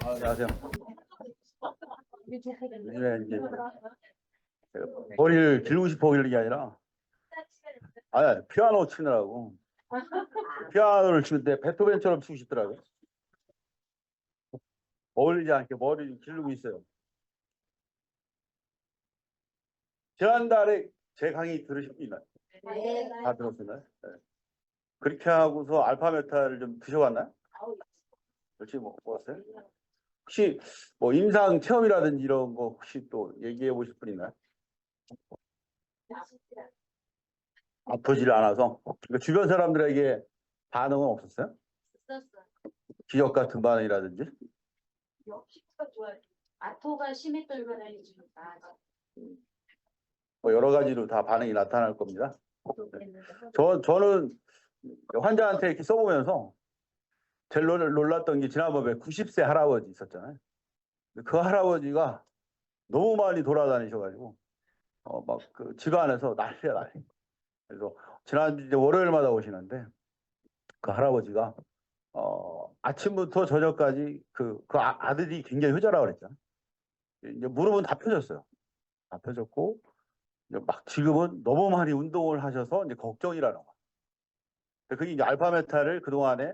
안녕하세요. 요즘에 이제 제가 머리를 길고 싶어 그러는 게 아니라, 피아노 치느라고. 피아노를 치는데 베토벤처럼 치고 싶더라고요. 어울리지 않게 머리를 기르고 있어요. 지난달에 제 강의 들으십니까? 네. 다 들었나요? 네. 그렇게 하고서 알파메타를 좀 드셔봤나요? 그렇지, 뭐, 먹었어요? 혹시 뭐 임상 체험이라든지 이런 거 혹시 또 얘기해 보실 분 있나요? 아프질 않아서. 그러니까 주변 사람들에게 반응은 없었어요? 있었어요. 기억 같은 반응이라든지? 역시가 좋아요. 아토가 심했던 사람이 지금 나아져. 뭐 여러 가지로 다 반응이 나타날 겁니다. 저는 환자한테 이렇게 써보면서 제일 놀랐던 게 지난번에 90세 할아버지 있었잖아요. 그 할아버지가 너무 많이 돌아다니셔가지고 막 그 집안에서 난리야 난리. 그래서 지난주 이제 월요일마다 오시는데 그 할아버지가 아침부터 저녁까지 그 아들이 굉장히 효자라고 그랬잖아요. 이제 무릎은 다 펴졌어요. 다 펴졌고 이제 막 지금은 너무 많이 운동을 하셔서 이제 걱정이라는 거예요. 그게 이제 알파메타를 그동안에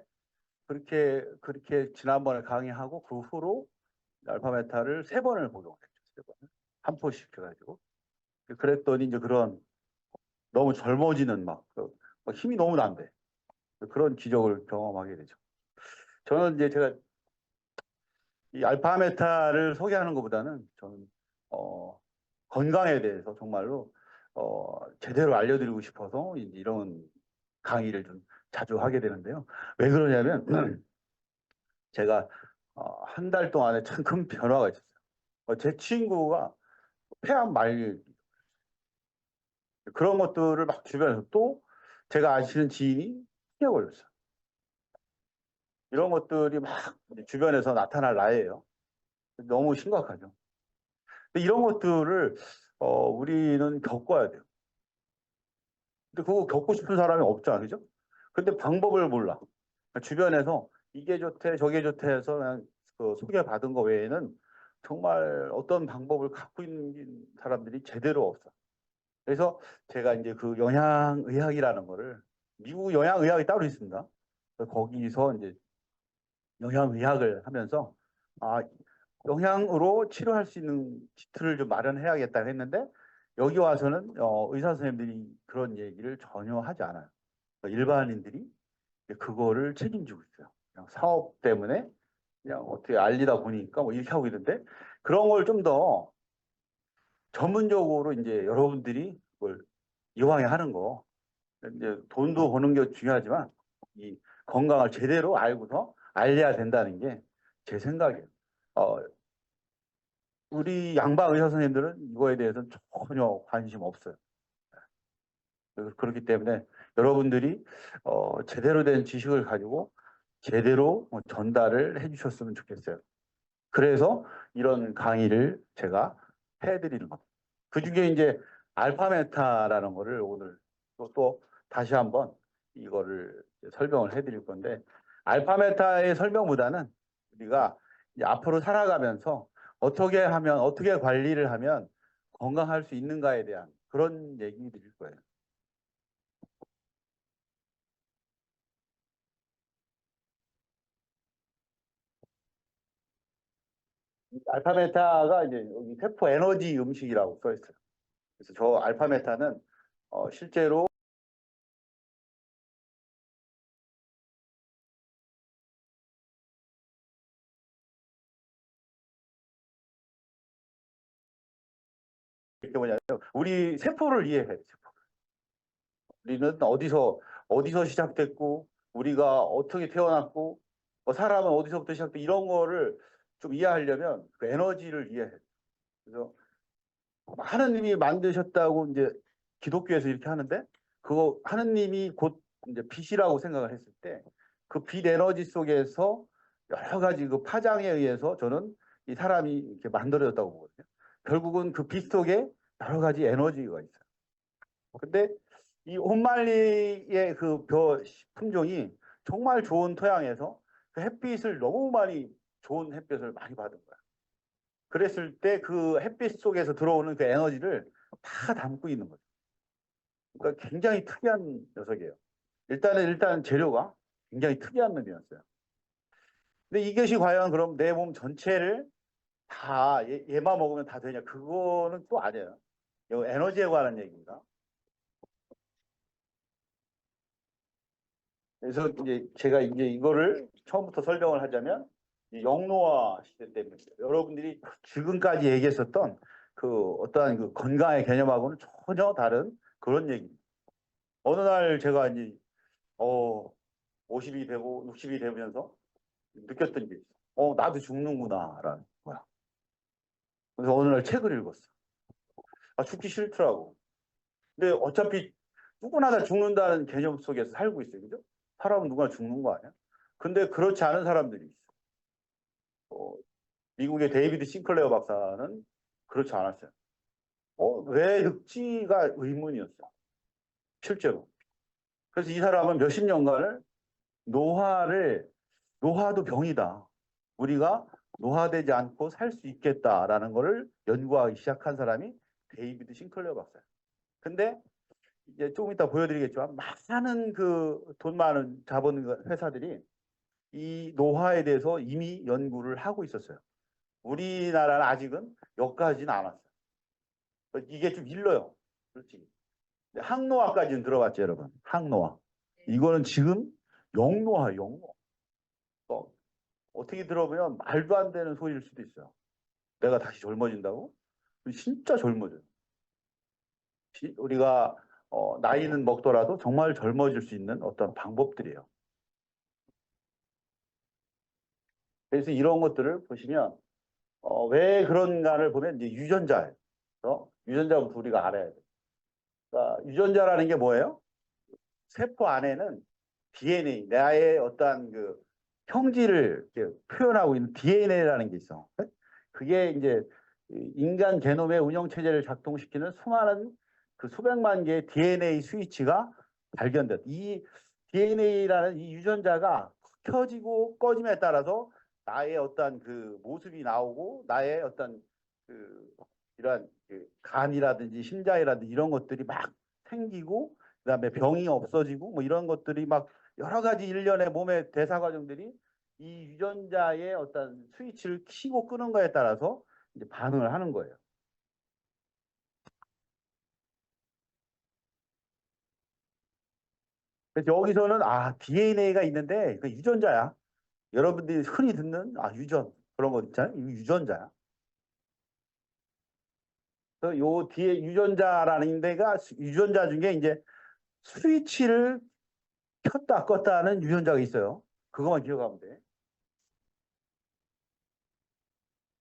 그렇게 지난번에 강의하고 그 후로 알파메타를 3번을 복용을 했죠. 3번을. 한 포씩 해가지고. 그랬더니 이제 그런 너무 젊어지는 막 힘이 너무 난대. 그런 기적을 경험하게 되죠. 저는 이제 제가 이 알파메타를 소개하는 것보다는 저는 건강에 대해서 정말로 제대로 알려드리고 싶어서 이제 이런 강의를 좀 자주 하게 되는데요. 왜 그러냐면 제가 한 달 동안에 참 큰 변화가 있었어요. 제 친구가 폐암 말기 그런 것들을 막 주변에서 또 제가 아시는 지인이 크게 걸렸어요. 이런 것들이 막 주변에서 나타날 나이에요. 너무 심각하죠. 근데 이런 것들을 우리는 겪어야 돼요. 근데 그거 겪고 싶은 사람이 없잖아, 그죠? 근데 방법을 몰라. 주변에서 이게 좋대, 저게 좋대 해서 그냥 그 소개받은 거 외에는 정말 어떤 방법을 갖고 있는 사람들이 제대로 없어. 그래서 제가 이제 그 영양의학이라는 거를 미국 영양의학이 따로 있습니다. 그래서 거기서 이제 영양의학을 하면서 영양으로 치료할 수 있는 키트를 좀 마련해야겠다 했는데 여기 와서는 의사 선생님들이 그런 얘기를 전혀 하지 않아요. 그러니까 일반인들이 그거를 책임지고 있어요. 그냥 사업 때문에 그냥 어떻게 알리다 보니까 뭐 이렇게 하고 있는데 그런 걸 좀 더 전문적으로 이제 여러분들이 그걸 이왕에 하는 거 이제 돈도 버는 게 중요하지만 이 건강을 제대로 알고서 알려야 된다는 게 제 생각이에요. 어, 우리 양방 의사 선생님들은 이거에 대해서는 전혀 관심 없어요. 그렇기 때문에 여러분들이 제대로 된 지식을 가지고 제대로 전달을 해주셨으면 좋겠어요. 그래서 이런 강의를 제가 해드리는 겁니다. 그 중에 이제 알파메타라는 거를 오늘 또 다시 한번 이거를 설명을 해드릴 건데 알파메타의 설명보다는 우리가 이제 앞으로 살아가면서 어떻게 관리를 하면 건강할 수 있는가에 대한 그런 얘기 드릴 거예요. 알파메타가 이제 여기 세포 에너지 음식이라고 써 있어요. 그래서 저 알파메타는 실제로 이게 뭐냐면 우리 세포를 이해해야 돼요. 우리는 어디서 시작됐고 우리가 어떻게 태어났고 사람은 어디서부터 시작돼 이런 거를 좀 이해하려면 그 에너지를 이해해야 돼요. 그래서 하느님이 만드셨다고 이제 기독교에서 이렇게 하는데 그거 하느님이 곧 이제 빛이라고 생각을 했을 때 그 빛 에너지 속에서 여러 가지 그 파장에 의해서 저는 이 사람이 이렇게 만들어졌다고 보거든요. 결국은 그 빛 속에 여러 가지 에너지가 있어요. 근데 이 혼말리의 그 벼 품종이 정말 좋은 토양에서 그 햇빛을 너무 많이 좋은 햇볕을 많이 받은 거야. 그랬을 때 그 햇빛 속에서 들어오는 그 에너지를 다 담고 있는 거죠. 그러니까 굉장히 특이한 녀석이에요. 일단 재료가 굉장히 특이한 놈이었어요. 근데 이것이 과연 그럼 내 몸 전체를 다 얘만 먹으면 다 되냐? 그거는 또 아니에요. 이거 에너지에 관한 얘기입니다. 그래서 이제 제가 이제 이거를 처음부터 설명을 하자면 이 영노화 시대 때문에 여러분들이 지금까지 얘기했었던 그 어떠한 그 건강의 개념하고는 전혀 다른 그런 얘기입니다. 어느 날 제가 이제 50이 되고 60이 되면서 느꼈던 게 있어. 나도 죽는구나라는 거야. 그래서 어느 날 책을 읽었어. 아, 죽기 싫더라고. 근데 어차피 누구나 다 죽는다는 개념 속에서 살고 있어요. 그죠? 사람은 누구나 죽는 거 아니야? 근데 그렇지 않은 사람들이 있어. 어, 미국의 데이비드 싱클레어 박사는 그렇지 않았어요. 왜 흑지가 의문이었어요. 실제로. 그래서 이 사람은 몇십 년간을 노화도 병이다. 우리가 노화되지 않고 살 수 있겠다라는 것을 연구하기 시작한 사람이 데이비드 싱클레어 박사예요. 근데 이제 조금 이따 보여드리겠지만 많은 그 돈 많은 자본 회사들이 이 노화에 대해서 이미 연구를 하고 있었어요. 우리나라는 아직은 여기까지는 않았어요. 이게 좀 일러요. 솔직히. 항노화까지는 들어봤죠, 여러분. 항노화. 이거는 지금 영노화, 영노화. 어떻게 들어보면 말도 안 되는 소리일 수도 있어요. 내가 다시 젊어진다고? 진짜 젊어져요. 우리가 나이는 먹더라도 정말 젊어질 수 있는 어떤 방법들이에요. 그래서 이런 것들을 보시면 왜 그런가를 보면 이제 유전자예요. 유전자부터 우리가 알아야 돼요. 그러니까 유전자라는 게 뭐예요? 세포 안에는 DNA, 나의 어떠한 그 형질을 표현하고 있는 DNA라는 게 있어. 그게 이제 인간 게놈의 운영 체제를 작동시키는 수많은 그 수백만 개의 DNA 스위치가 발견됐. 이 DNA라는 이 유전자가 켜지고 꺼짐에 따라서 나의 어떤 그 모습이 나오고 나의 어떤 그 이러한 그 간이라든지 심장이라든지 이런 것들이 막 생기고 그다음에 병이 없어지고 뭐 이런 것들이 막 여러 가지 일련의 몸의 대사 과정들이 이 유전자의 어떤 스위치를 켜고 끄는 거에 따라서 이제 반응을 하는 거예요. 그래서 여기서는 DNA가 있는데 그 유전자야. 여러분들이 흔히 듣는 유전 그런 거 있잖아요. 이 유전자야. 그래서 요 뒤에 유전자라는 데가 유전자 중에 이제 스위치를 켰다 껐다 하는 유전자가 있어요. 그것만 기억하면 돼.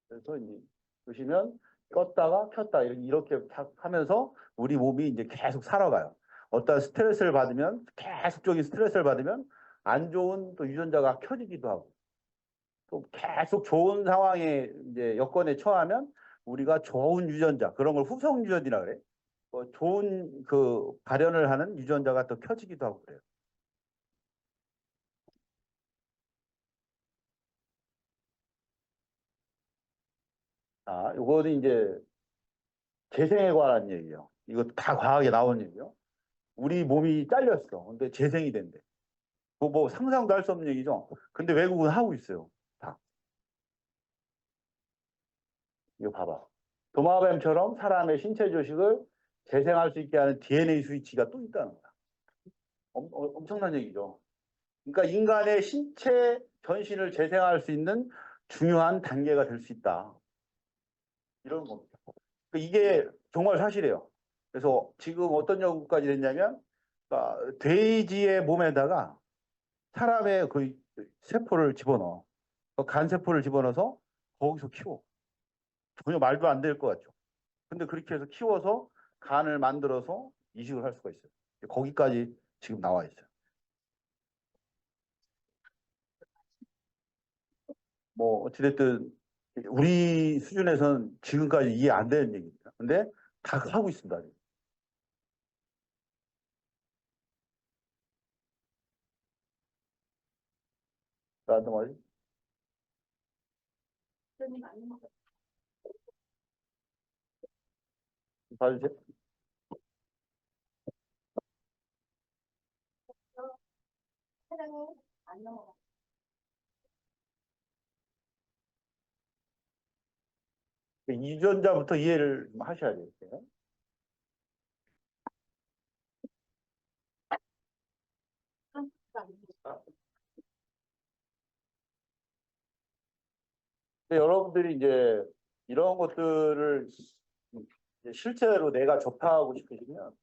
그래서 이제 보시면 껐다가 켰다 이렇게 하면서 우리 몸이 이제 계속 살아가요. 어떤 스트레스를 받으면 계속적인 스트레스를 받으면 안 좋은 또 유전자가 켜지기도 하고 또 계속 좋은 상황에 이제 여건에 처하면 우리가 좋은 유전자 그런 걸 후성 유전이라 그래. 좋은 그 발현을 하는 유전자가 또 켜지기도 하고 그래요. 요거는 이제 재생에 관한 얘기예요. 이거 다 과학에 나온 얘기요. 우리 몸이 잘렸어. 근데 재생이 된대. 그거 뭐 상상도 할 수 없는 얘기죠. 근데 외국은 하고 있어요. 다. 이거 봐봐. 도마뱀처럼 사람의 신체 조직을 재생할 수 있게 하는 DNA 스위치가 또 있다는 거야. 엄청난 얘기죠. 그러니까 인간의 신체 전신을 재생할 수 있는 중요한 단계가 될 수 있다. 이런 겁니다. 그러니까 이게 정말 사실이에요. 그래서 지금 어떤 연구까지 됐냐면 그러니까 돼지의 몸에다가 사람의 그 세포를 집어넣어. 그 간세포를 집어넣어서 거기서 키워. 전혀 말도 안 될 것 같죠. 근데 그렇게 해서 키워서 간을 만들어서 이식을 할 수가 있어요. 거기까지 지금 나와 있어요. 뭐 어찌됐든 우리 수준에서는 지금까지 이해 안 되는 얘기입니다. 근데 다 하고 있습니다. 나도 말이 대표님 맞는 것 같아요. 봐주세요. 사랑에 안 넘어가. 유전자부터 이해를 좀 하셔야 되겠어요. 근데 여러분들이 이제 이런 것들을 이제 실제로 내가 접하고 싶으시면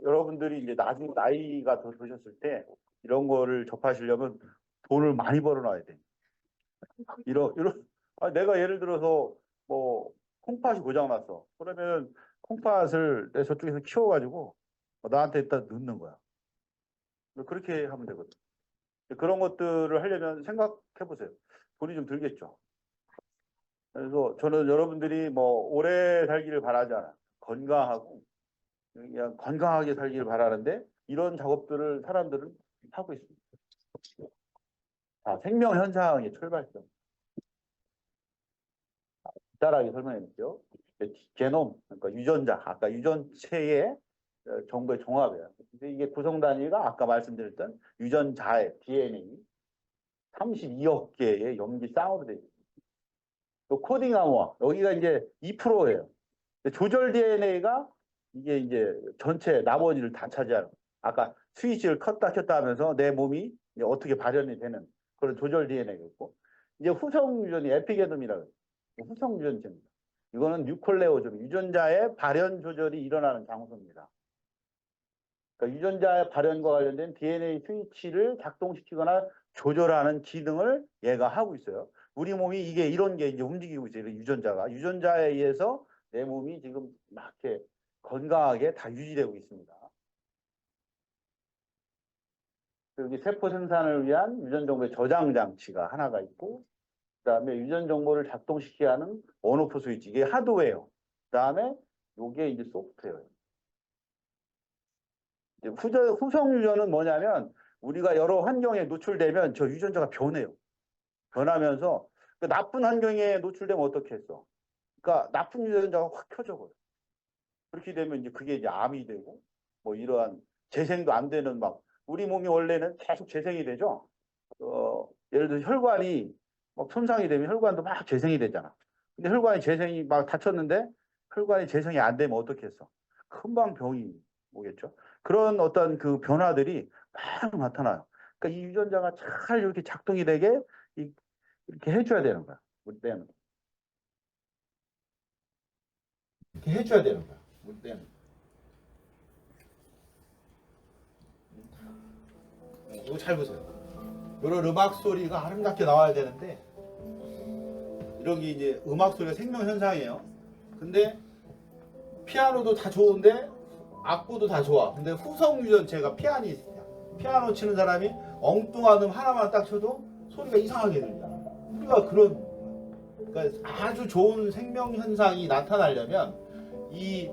여러분들이 이제 나중에 나이가 더 드셨을 때 이런 거를 접하시려면 돈을 많이 벌어놔야 돼. 이런 내가 예를 들어서 뭐 콩팥이 고장났어. 그러면 콩팥을 내 저쪽에서 키워가지고 나한테 일단 넣는 거야. 그렇게 하면 되거든. 그런 것들을 하려면 생각해 보세요. 돈이 좀 들겠죠. 그래서 저는 여러분들이 뭐 오래 살기를 바라지 않아요. 건강하고 그냥 건강하게 살기를 바라는데 이런 작업들을 사람들은 하고 있습니다. 자, 생명 현상의 출발점. 간단하게 설명해 드릴게요. 게놈, 그러니까 유전자, 아까 유전체의 정보의 종합이에요. 근데 이게 구성 단위가 아까 말씀드렸던 유전자의 DNA 32억 개의 염기 쌍으로 되어 있습니다. 또 코딩 암호화, 여기가 이제 2%예요. 조절 DNA가 이게 이제 전체 나머지를 다 차지하는. 아까 스위치를 켰다 켰다 하면서 내 몸이 이제 어떻게 발현이 되는 그런 조절 DNA가 있고, 이제 후성 유전이 에피게놈이라고 해요. 후성 유전체입니다. 이거는 뉴클레오좀 유전자의 발현 조절이 일어나는 장소입니다. 그러니까 유전자의 발현과 관련된 DNA 스위치를 작동시키거나 조절하는 기능을 얘가 하고 있어요. 우리 몸이 이게 이런 게 이제 움직이고 있어요. 유전자가. 유전자에 의해서 내 몸이 지금 막 이렇게 건강하게 다 유지되고 있습니다. 여기 세포 생산을 위한 유전 정보의 저장 장치가 하나가 있고, 그다음에 유전 정보를 작동시키게 하는 온오프 스위치, 이게 하드웨어. 그다음에 이게 이제 소프트웨어예요. 이제 후성 유전은 뭐냐면 우리가 여러 환경에 노출되면 저 유전자가 변해요. 변하면서 그 나쁜 환경에 노출되면 어떻게 했어? 그러니까 나쁜 유전자가 확 켜져 버려. 그렇게 되면 이제 그게 이제 암이 되고 뭐 이러한 재생도 안 되는 막 우리 몸이 원래는 계속 재생이 되죠. 예를 들어 혈관이 막 손상이 되면 혈관도 막 재생이 되잖아. 근데 혈관이 재생이 막 다쳤는데 혈관이 재생이 안 되면 어떻게 했어? 금방 병이 오겠죠. 그런 어떤 그 변화들이 막 나타나요. 그러니까 이 유전자가 잘 이렇게 작동이 되게 이렇게 해줘야 되는 거야. 우리 때는. 이렇게 해줘야 되는 거야. 우리 때는. 이거 잘 보세요. 이런 음악 소리가 아름답게 나와야 되는데 이런 게 이제 음악 소리가 생명 현상이에요. 근데 피아노도 다 좋은데 악보도 다 좋아. 근데 후성 유전체가 피아니스트야. 피아노 치는 사람이 엉뚱한 하나만 딱 쳐도 소리가 이상하게 들리잖아. 우리가 그러니까 아주 좋은 생명 현상이 나타나려면 이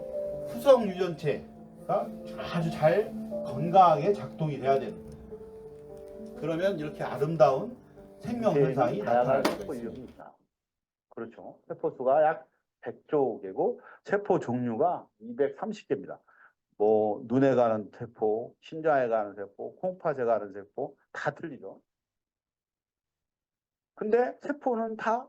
후성 유전체가 아주 잘 건강하게 작동이 돼야 되는 거예요. 그러면 이렇게 아름다운 생명 현상이 나타날 수가 있습니다. 그렇죠. 세포수가 약 100조 개고 세포 종류가 230개입니다. 뭐 눈에 가는 세포, 심장에 가는 세포, 콩팥에 가는 세포 다 틀리죠. 근데 세포는 다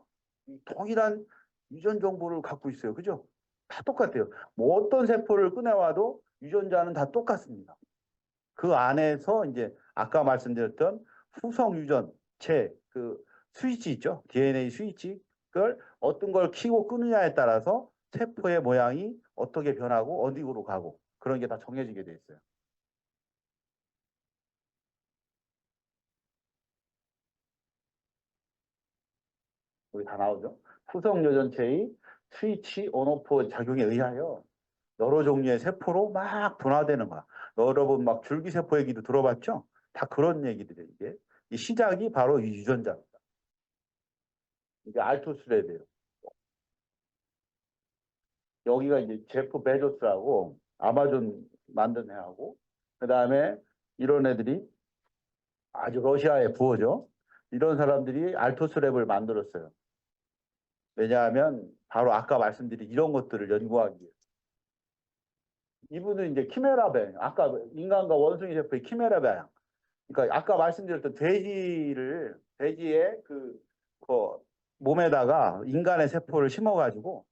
동일한 유전 정보를 갖고 있어요. 그죠? 다 똑같아요. 뭐 어떤 세포를 꺼내와도 유전자는 다 똑같습니다. 그 안에서 이제 아까 말씀드렸던 후성 유전체 그 스위치 있죠? DNA 스위치 그걸 어떤 걸 키고 끄느냐에 따라서 세포의 모양이 어떻게 변하고 어디로 가고 그런 게 다 정해지게 돼 있어요. 여기 다 나오죠. 후성 유전체의 스위치 온오프 작용에 의하여 여러 종류의 세포로 막 분화되는 거야. 여러분 막 줄기세포 얘기도 들어봤죠? 다 그런 얘기들이에요. 이게 이 시작이 바로 이 유전자입니다. 이게 알토스랩이에요. 여기가 이제 제프 베조스라고 아마존 만든 애하고 그다음에 이런 애들이 아주 러시아의 부호죠. 이런 사람들이 알토스랩을 만들었어요. 왜냐하면 바로 아까 말씀드린 이런 것들을 연구하기 위해. 이분은 이제 키메라 배양, 아까 인간과 원숭이 세포의 키메라 배양. 그러니까 아까 말씀드렸던 돼지의 그 몸에다가 인간의 세포를 심어가지고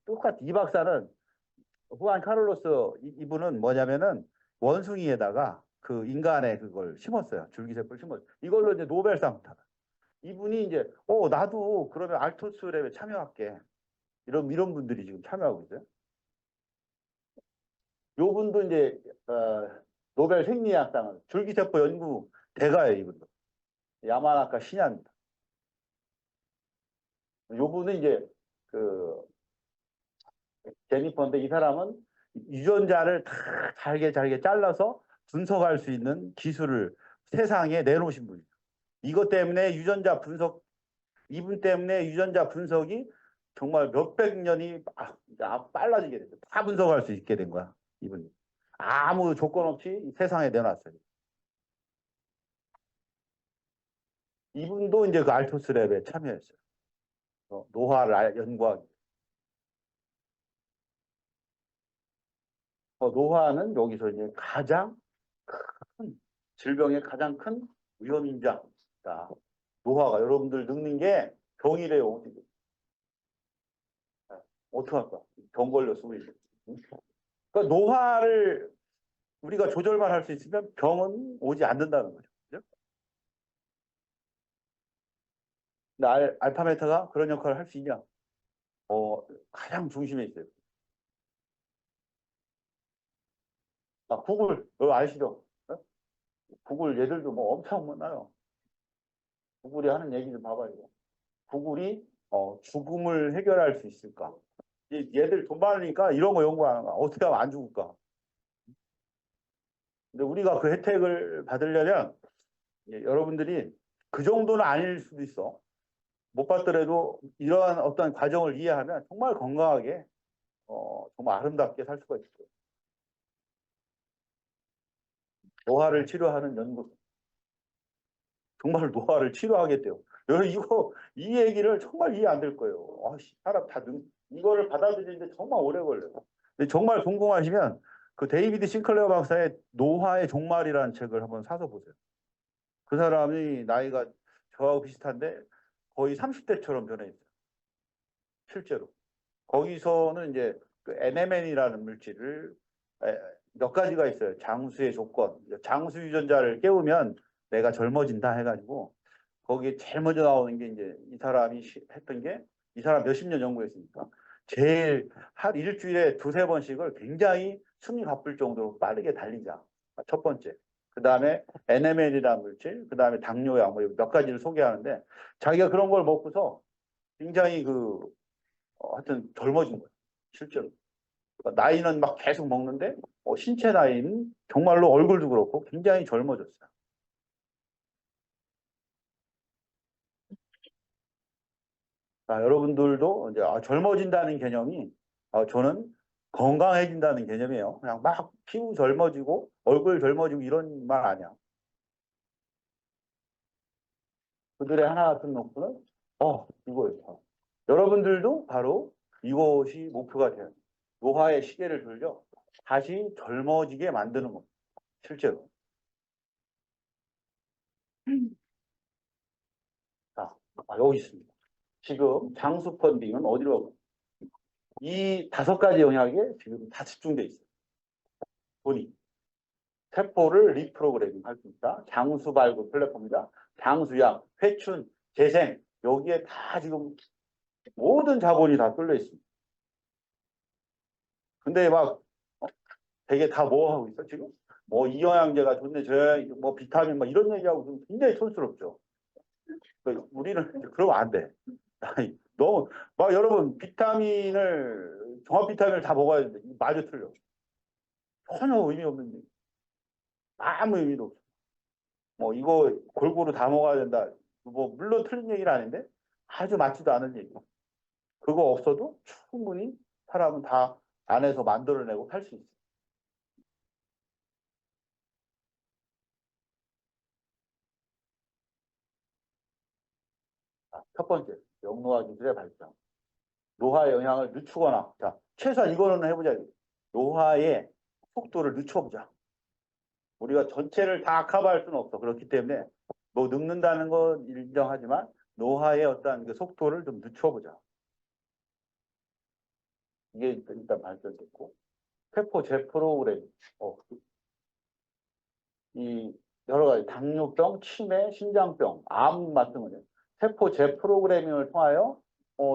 똑같이 이 박사는 후안 카를로스 이분은 뭐냐면은 원숭이에다가 그 인간의 그걸 심었어요. 줄기세포를 심었어요. 이걸로 이제 노벨상 타. 이분이 이제 나도 그러면 알토스 랩에 참여할게. 이런 분들이 지금 참여하고 있어요. 요 분도 이제 노벨 생리학상을 줄기세포 연구 대가예요, 이분도. 야마나카 신야입니다. 요 분은 이제 그 제니퍼인데 이 사람은 유전자를 다 잘게 잘라서 분석할 수 있는 기술을 세상에 내놓으신 분이에요. 이것 때문에 이분 때문에 유전자 분석이 정말 몇백 년이 빨라지게 됐어요. 다 분석할 수 있게 된 거야, 이분이. 아무 조건 없이 세상에 내놨어요. 이분도 이제 그 알토스 랩에 참여했어요. 노화를 연구하기. 노화는 여기서 이제 가장 큰 질병의 가장 큰 위험인자다. 노화가 여러분들 늙는 게 병이래요. 어떡할까? 병 걸렸어, 우리. 그러니까 노화를 우리가 조절만 할 수 있으면 병은 오지 않는다는 거죠. 그죠? 근데 알파메타가 그런 역할을 할 수 있냐? 가장 중심에 있어요. 구글, 여기 아시죠? 어? 구글 얘들도 뭐 엄청 많아요. 구글이 하는 얘기 좀 봐봐요. 구글이 죽음을 해결할 수 있을까? 얘들 돈 많으니까 이런 거 연구하는 거야. 어떻게 하면 안 죽을까? 근데 우리가 그 혜택을 받으려면 여러분들이 그 정도는 아닐 수도 있어. 못 받더라도 이러한 어떤 과정을 이해하면 정말 건강하게 정말 아름답게 살 수가 있어요. 노화를 치료하는 연구. 정말 노화를 치료하겠대요. 여러분 이 얘기를 정말 이해 안 될 거예요. 사람 이거를 받아들이는데 정말 오래 걸려요. 근데 정말 궁금하시면 그 데이비드 싱클레어 박사의 노화의 종말이라는 책을 한번 사서 보세요. 그 사람이 나이가 저하고 비슷한데 거의 30대처럼 변해 있어요. 실제로. 거기서는 이제 그 NMN이라는 물질을 몇 가지가 있어요. 장수의 조건. 장수 유전자를 깨우면 내가 젊어진다 해가지고 거기에 제일 먼저 나오는 게 이제 이 사람이 했던 게 이 사람 몇십 년 연구했으니까 제일 한 일주일에 두세 번씩을 굉장히 숨이 가쁠 정도로 빠르게 달리자. 첫 번째. 그 다음에 NMN이라는 물질, 그 다음에 당뇨약 뭐 몇 가지를 소개하는데 자기가 그런 걸 먹고서 굉장히 하여튼 젊어진 거예요. 실제로. 그러니까 나이는 막 계속 먹는데 신체 나이는 정말로 얼굴도 그렇고 굉장히 젊어졌어요. 여러분들도 이제 젊어진다는 개념이 저는 건강해진다는 개념이에요. 그냥 막 피부 젊어지고 얼굴 젊어지고 이런 말 아니야. 그들의 하나 같은 목표는 이거예요. 여러분들도 바로 이것이 목표가 돼요. 노화의 시계를 돌려 다시 젊어지게 만드는 겁니다. 실제로. 자, 여기 있습니다. 지금 장수 펀딩은 어디로 가고 이 다섯 가지 영역에 지금 다 집중돼 있어요. 돈이. 세포를 리프로그래밍 할 수 있다. 장수 발굴 플랫폼이다. 장수약, 회춘, 재생 여기에 다 지금 모든 자본이 다 뚫려 있습니다. 근데 막 되게 다 뭐 하고 있어 지금? 뭐 이 영양제가 좋네, 뭐 비타민 막 이런 얘기하고 굉장히 촌스럽죠. 그러니까 우리는 그러면 안 돼. 너무 막 여러분 종합 비타민을 다 먹어야 되는데 마저 틀려. 전혀 의미 없는 얘기. 아무 의미도 없어. 뭐 이거 골고루 다 먹어야 된다. 뭐 물론 틀린 얘기는 아닌데 아주 맞지도 않은 얘기. 그거 없어도 충분히 사람은 다 안에서 만들어내고 살 수 있어. 첫 번째, 영노화 기술의 발전. 노화의 영향을 늦추거나, 자, 최소한 이거는 해보자. 노화의 속도를 늦춰보자. 우리가 전체를 다 커버할 수는 없어. 그렇기 때문에 뭐 늙는다는 건 인정하지만 노화의 어떤 그 속도를 좀 늦춰보자. 이게 일단 발전됐고, 세포 재프로그램, 이 여러 가지 당뇨병, 치매, 심장병, 암 같은 거는 세포 재프로그래밍을 통하여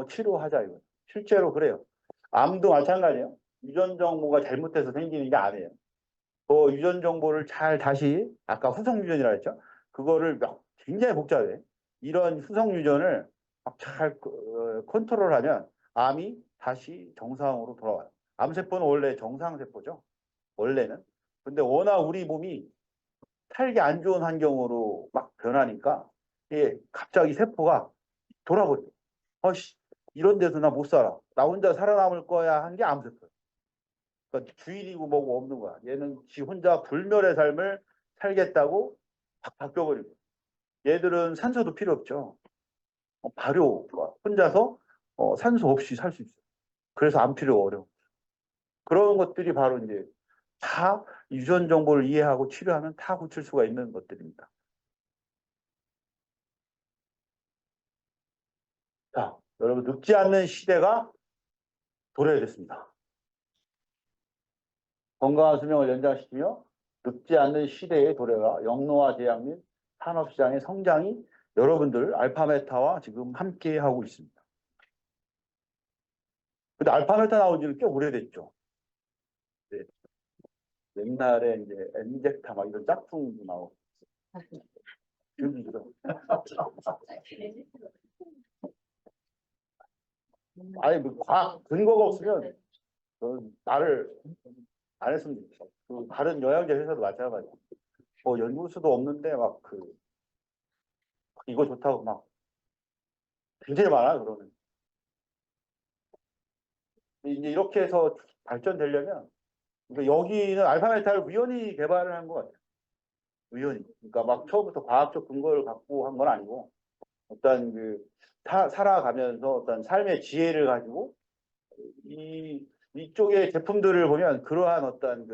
치료하자 이거. 실제로 그래요. 암도 마찬가지예요. 유전 정보가 잘못돼서 생기는 게 아니에요. 그 유전 정보를 잘 다시 아까 후성 유전이라 했죠. 그거를 굉장히 복잡해. 이런 후성 유전을 잘 컨트롤하면 암이 다시 정상으로 돌아와요. 암세포는 원래 정상세포죠. 원래는. 근데 워낙 우리 몸이 살기 안 좋은 환경으로 막 변하니까 갑자기 세포가 돌아버려. 어씨 이런 데서 나 못 살아. 나 혼자 살아남을 거야 한 게 암세포예요. 그러니까 주인이고 뭐고 없는 거야. 얘는 지 혼자 불멸의 삶을 살겠다고 확 바뀌어버리고. 얘들은 산소도 필요 없죠. 발효 혼자서 산소 없이 살 수 있어요. 그래서 안 필요 어려워. 그런 것들이 바로 이제 다 유전 정보를 이해하고 치료하면 다 고칠 수가 있는 것들입니다. 자, 여러분 늙지 않는 시대가 도래됐습니다. 건강한 수명을 연장시키며 늙지 않는 시대의 도래가 영노화 제약 및 산업시장의 성장이 여러분들 알파메타와 지금 함께 하고 있습니다. 근데 알파메타 나온 지는 꽤 오래됐죠. 네. 옛날에 이제 엔젝타 막 이런 짝퉁도 나오고. 아니 뭐 과학 근거가 없으면 말을 안 했으면 좋겠어. 그 다른 영양제 회사도 마찬가지야. 연구소도 없는데 막 이거 좋다고 막 굉장히 많아 그러면. 이제 이렇게 해서 발전되려면 그러니까 여기는 알파메타를 우연히 개발을 한 것 같아요. 우연히. 그러니까 막 처음부터 과학적 근거를 갖고 한 건 아니고 어떤 살아가면서 어떤 삶의 지혜를 가지고 이쪽의 제품들을 보면 그러한 어떤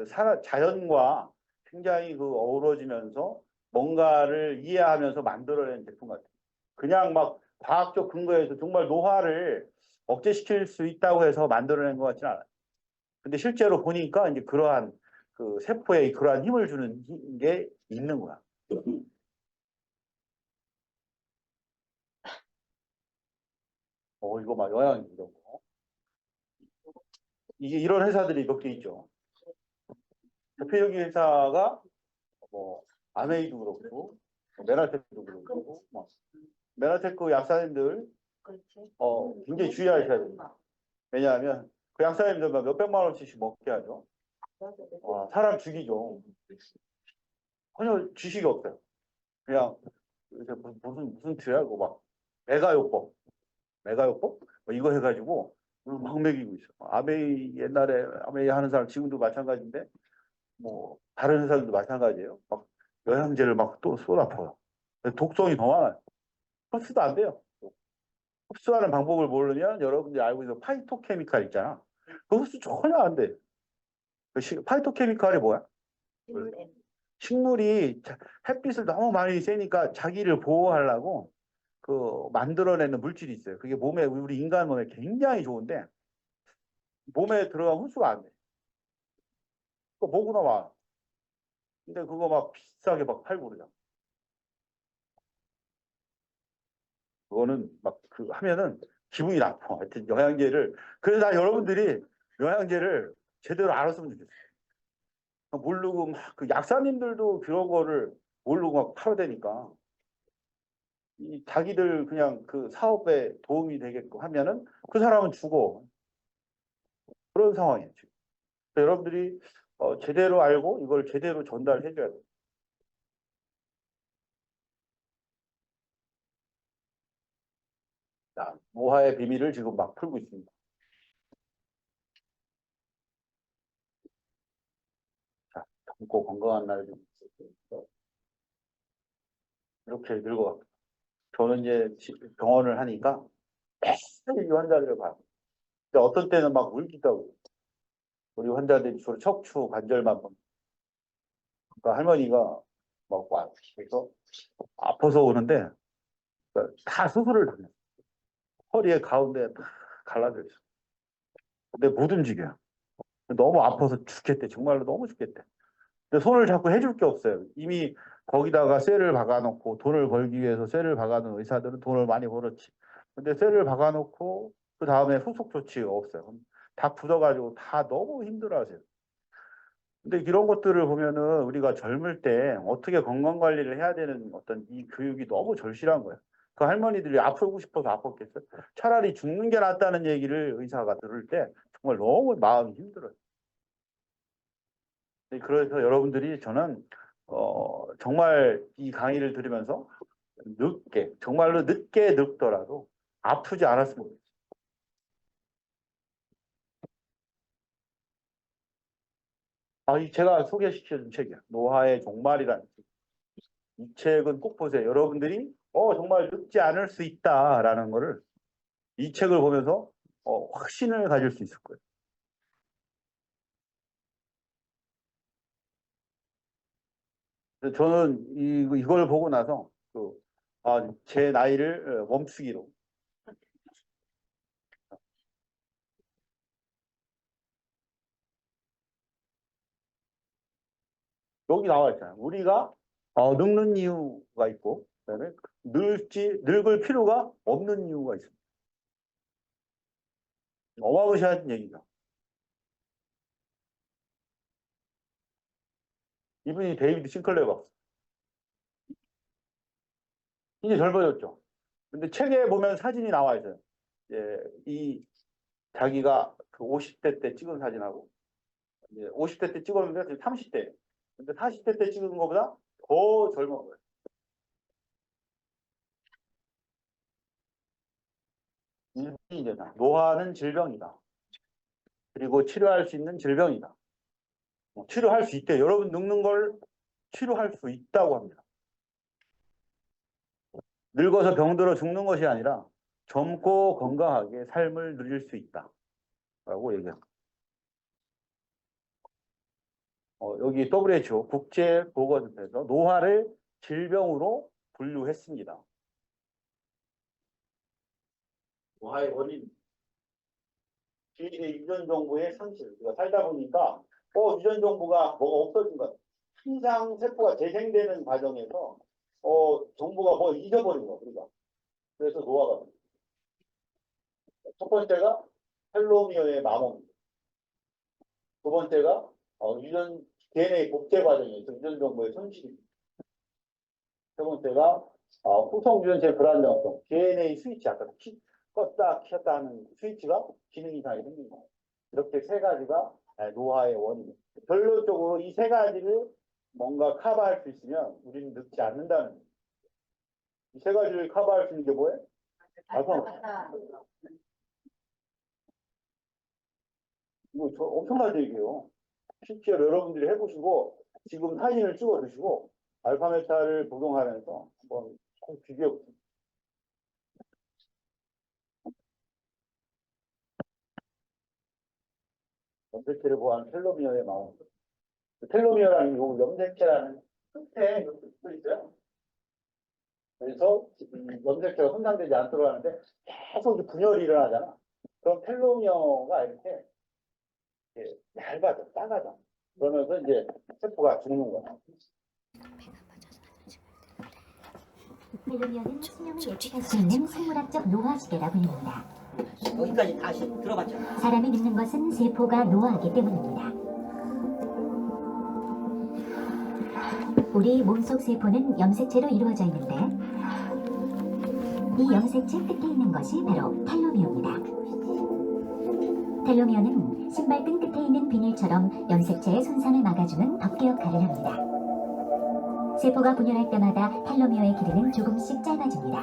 자연과 굉장히 어우러지면서 뭔가를 이해하면서 만들어낸 제품 같아요. 그냥 막 과학적 근거에서 정말 노화를 억제시킬 수 있다고 해서 만들어낸 것 같지는 않아요. 근데 실제로 보니까 이제 그러한 세포에 그러한 힘을 주는 게 있는 거야. 이거 막 영양제 이런 거. 이게 이런 회사들이 몇 개 있죠. 대표적인 회사가 뭐 아메이도 그렇고 메나테크도 그렇고 메나테크 약사님들 굉장히 주의하셔야 됩니다. 왜냐하면 그 약사님들만 몇백만 원씩 먹게 하죠. 사람 죽이죠. 전혀 지식이 없어요. 그냥 무슨 죄하고 막 메가요법 뭐 이거 해가지고 막 먹이고 있어. 아메이 옛날에 아메이 하는 사람 지금도 마찬가지인데 뭐 다른 회사들도 마찬가지예요. 막 영양제를 막 또 쏟아부어요. 독성이 더 많아요. 흡수도 안 돼요. 흡수하는 방법을 모르면 여러분들이 알고 있는 파이토케미칼 있잖아. 그 흡수 전혀 안 돼. 파이토케미칼이 뭐야? 식물이 햇빛을 너무 많이 쐬니까 자기를 보호하려고 만들어내는 물질이 있어요. 그게 우리 인간 몸에 굉장히 좋은데 몸에 들어가면 흡수가 안 돼. 그거 뭐구나 와. 근데 그거 막 비싸게 막 팔고 그러잖아. 그거는 막 하면은 기분이 나빠. 하여튼 영양제를 그래서 여러분들이 영양제를 제대로 알았으면 좋겠어요. 모르고 막 약사님들도 그런 거를 모르고 막 팔아대니까 자기들 그냥 사업에 도움이 되게끔 하면은 그 사람은 죽어. 그런 상황이에요, 지금. 여러분들이 제대로 알고 이걸 제대로 전달해 줘야 돼요. 자, 노화의 비밀을 지금 막 풀고 있습니다. 자, 젊고 건강한 날을 좀 이렇게 늙어갑니다. 저는 이제 병원을 하니까 매일 이 환자들을 봐요. 근데 어떤 때는 막 울기도 하고. 우리 환자들이 주로 척추 관절만 보면. 그러니까 할머니가 막 와, 그래서 아파서 오는데 그러니까 다 수술을 당해. 허리에 가운데 다 갈라져 있어. 근데 못 움직여요. 너무 아파서 죽겠대. 정말로 너무 죽겠대. 근데 손을 잡고 해줄 게 없어요. 이미 거기다가 쇠를 박아놓고 돈을 벌기 위해서 쇠를 박아놓은 의사들은 돈을 많이 벌었지. 근데 쇠를 박아놓고 그 다음에 후속 조치가 없어요. 다 굳어가지고 다 너무 힘들어하세요. 근데 이런 것들을 보면은 우리가 젊을 때 어떻게 건강 관리를 해야 되는 어떤 이 교육이 너무 절실한 거예요. 그 할머니들이 아프고 싶어서 아팠겠어요. 차라리 죽는 게 낫다는 얘기를 의사가 들을 때 정말 너무 마음이 힘들어요. 그래서 여러분들이 저는 정말 이 강의를 들으면서 늦게 정말로 늦게 늙더라도 아프지 않았으면 좋겠어요. 이 제가 소개시켜준 책이야. 노화의 종말이라는 책. 이 책은 꼭 보세요. 여러분들이 정말 늙지 않을 수 있다라는 거를 이 책을 보면서 확신을 가질 수 있을 거예요. 그래서 저는 이걸 보고 나서 제 나이를 멈추기로. 여기 나와 있잖아요. 우리가 늙는 이유가 있고, 그다음에 늙을 필요가 없는 이유가 있습니다. 어마무시한 얘기죠. 이분이 데이비드 싱클레어 박사. 이제 젊어졌죠. 근데 책에 보면 사진이 나와 있어요. 예, 이 자기가 그 50대 때 찍은 사진하고, 이제 50대 때 찍었는데 지금 30대. 근데 40대 때 찍은 것보다 더 젊은 거예요. 이분이 이제 노화는 질병이다. 그리고 치료할 수 있는 질병이다. 치료할 수 있대요. 여러분 늙는 걸 치료할 수 있다고 합니다. 늙어서 병들어 죽는 것이 아니라 젊고 건강하게 삶을 누릴 수 있다라고 얘기합니다. 여기 WHO 국제보건협회에서 노화를 질병으로 분류했습니다. 노화의 원인, 뒤에 유전 정보의 상실. 우리가 살다 보니까 유전 정보가 뭐가 없어진 것. 항상 세포가 재생되는 과정에서 정보가 뭐 잊어버린 거 우리가. 그래서 노화가 됩니다. 첫 번째가 텔로미어의 마모입니다. 두 번째가 유전 DNA 복제 과정에서 유전 정보의 손실입니다. 세 번째가 후속 유전체 불안정성, DNA 스위치 아까 껐다 켰다 하는 스위치가 기능 이상이 생긴 거예요. 이렇게 세 가지가 노화의 원인입니다. 결론적으로 이 세 가지를 뭔가 커버할 수 있으면 우리는 늙지 않는다는 거예요. 이 세 가지를 커버할 수 있는 게 뭐예요? 알파. 이거 엄청난 얘기예요. 실제로 여러분들이 해보시고 지금 사진을 찍어 두시고 알파메타를 복용하면서 한번 꼭 비교해 보세요. 염색체를 보호하는 텔로미어의 마음. 텔로미어라는 요 염색체라는 끝에 이렇게 붙어 있어요. 그래서 염색체가 손상되지 않도록 하는데 계속 분열이 일어나잖아. 그럼 텔로미어가 이렇게 얇아져, 작아져. 그러면서 이제 세포가 죽는 거야. 텔로미어는 수명을 예측할 수 있는 생물학적 노화 시계라 불립니다. 여기까지 다시 들어봤잖아. 사람이 늙는 것은 세포가 노화하기 때문입니다. 우리 몸속 세포는 염색체로 이루어져 있는데 이 염색체 끝에 있는 것이 바로 텔로미어입니다. 텔로미어는 신발끈 끝에 있는 비닐처럼 염색체의 손상을 막아주는 덮개 역할을 합니다. 세포가 분열할 때마다 텔로미어의 길이는 조금씩 짧아집니다.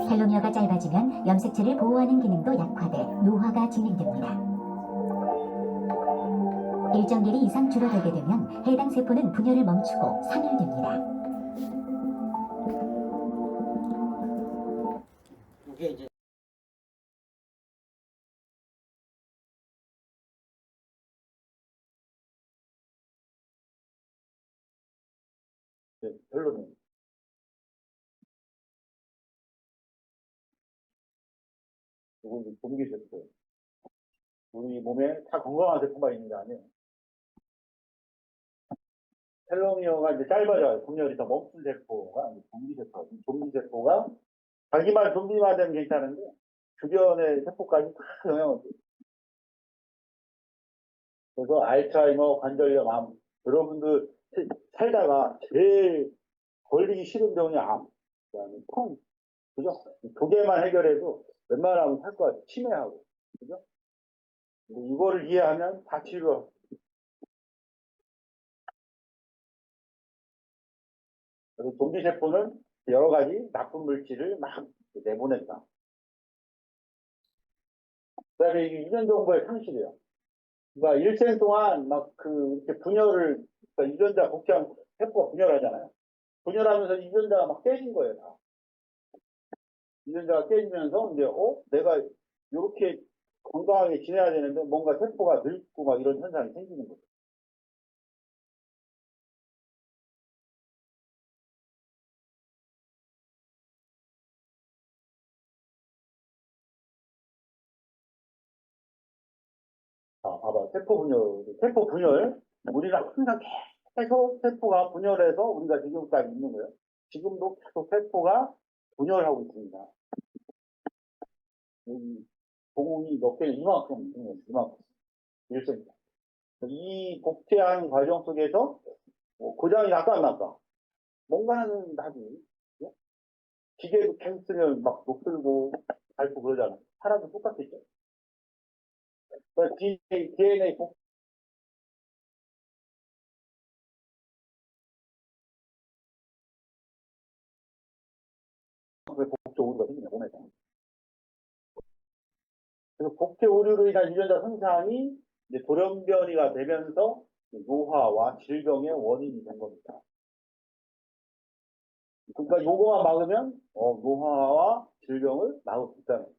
텔로미어가 짧아지면 염색체를 보호하는 기능도 약화돼 노화가 진행됩니다. 일정 길이 이상 줄어들게 되면 해당 세포는 분열을 멈추고 사멸됩니다. 이게 이제 그리고 이제 종기세포. 우리 몸에 다 건강한 세포가 있는 게 아니에요. 텔로미어가 이제 짧아져요. 분열이 더 멈춘 세포가 이제 종기세포. 이 종기세포가 자기만 좀비만 되면 괜찮은데 주변의 세포까지 다 영향을 줘요. 그래서 알츠하이머, 관절염, 암. 여러분들 살다가 제일 걸리기 싫은 병이 암, 그다음에 콩, 그죠? 두 개만 해결해도 웬만하면 살 것 같아요. 치매하고, 그죠? 근데 이거를 이해하면 다 치료. 그래서 좀비세포는 여러 가지 나쁜 물질을 막 내보낸다. 그다음에 이게 유전 정보의 상실이에요. 그러니까 일생 동안 막 이렇게 분열을, 그러니까 유전자 복제한 세포가 분열하잖아요. 분열하면서 유전자가 막 깨진 거예요, 다. 유전자가 깨지면서 이제, 내가 이렇게 건강하게 지내야 되는데 뭔가 세포가 늙고 막 이런 현상이 생기는 거죠. 자, 봐봐. 세포 분열. 세포 분열. 우리는 항상 계속 세포가 분열해서 우리가 지금까지 있는 거예요. 지금도 계속 세포가 분열하고 있습니다. 여기 공이 몇 개, 이만큼 있는 거예요. 이만큼. 1cm. 이 복제하는 과정 속에서 고장이 날까 안 날까? 뭔가는 나지. 예? 기계도 계속 쓰면 막 녹슬고 닳고 그러잖아. 사람도 똑같겠죠. 그러니까 DNA 복제 오류가 생기는 몸에서. 그래서 복제 오류로 인한 유전자 손상이 이제 돌연변이가 되면서 노화와 질병의 원인이 된 겁니다. 그러니까 요거만 막으면 노화와 질병을 막을 수 있다는 거예요.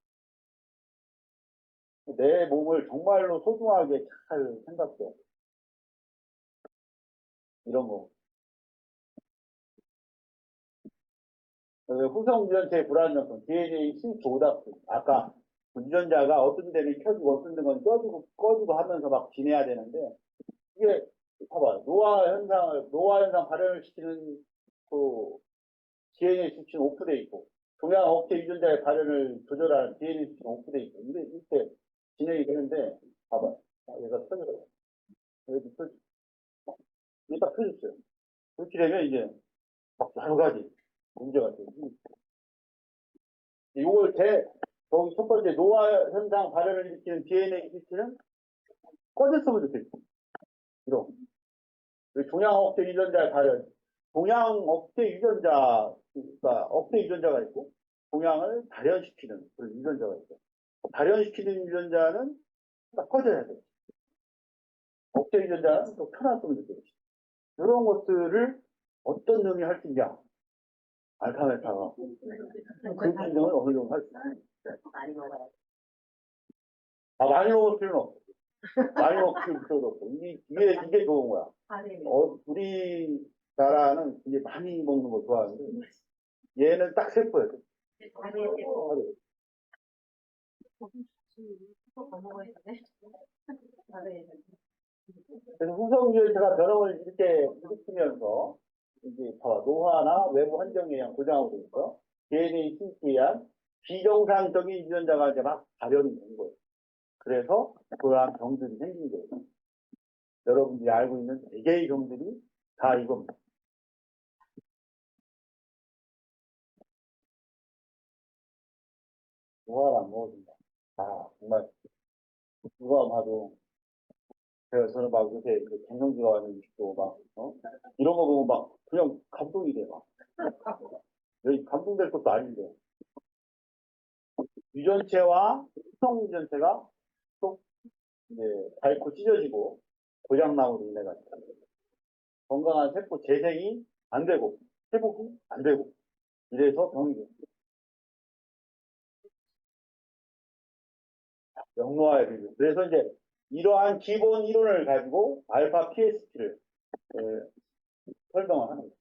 내 몸을 정말로 소중하게 잘 생각해. 이런 거. 후성 유전체의 불안정성, DNA 신조답. 아까 유전자가 어떤 데는 켜지고 어떤 데는 꺼지고 하면서 막 지내야 되는데, 이게, 봐봐. 노화 현상 발현을 시키는 그 DNA 수치는 오프돼 있고, 종양 억제 유전자의 발현을 조절하는 DNA 수치는 오프돼 있고, 이렇게 진행이 되는데, 봐봐. 얘가 터져요. 여기 터져. 이게 딱 터졌어요. 그렇게 되면 이제 막 여러 가지 문제가 돼요. 이걸 거기 첫 번째 노화 현상 발현을 일으키는 DNA 수치는 꺼졌으면 좋겠어. 이런. 종양 억제 유전자의 발현. 종양 억제 유전자, 그러니까 억제 유전자가 있고, 종양을 발현시키는 그런 유전자가 있어. 발현시키는 유전자는 딱 꺼져야 돼. 억제 유전자는 또 켜놨으면 좋겠어. 이런 것들을 어떤 놈이 할 수 있냐? 알파메타가. 그 기능을 어느 정도 할 수 있어. 많이 먹어야 돼. 많이 먹을 필요는 없어. 많이 먹을 필요도 없고. 이게 좋은 거야. 우리나라는 이제 많이 먹는 거 좋아하는데, 얘는 딱 세포예요. 그래서 후성유전체가 변형을 이렇게 일으키면서 이제 노화나 외부 환경에 의한 고장으로 인해서 DNA 신기에 의한 비정상적인 유전자가 이제 막 발현이 되는 거예요. 그래서 그러한 병들이 생긴 거예요. 여러분들이 알고 있는 4개의 병들이 다 이겁니다. 노화를 안 먹어준다. 정말 누가 봐도 저는 막 요새 정성기가 와는 음식도 막 이런 거 보면 막 그냥 감동이 돼. 막 여기 감동될 것도 아닌데 유전체와 수성 유전체가 또 이제 닳고 찢어지고 고장남으로 인해 가지고 건강한 세포 재생이 안 되고 회복이 안 되고 이래서 병이 돼요. 영노화의 비율. 그래서 이제 이러한 기본 이론을 가지고 알파 PSP를 설명을 하는 거예요.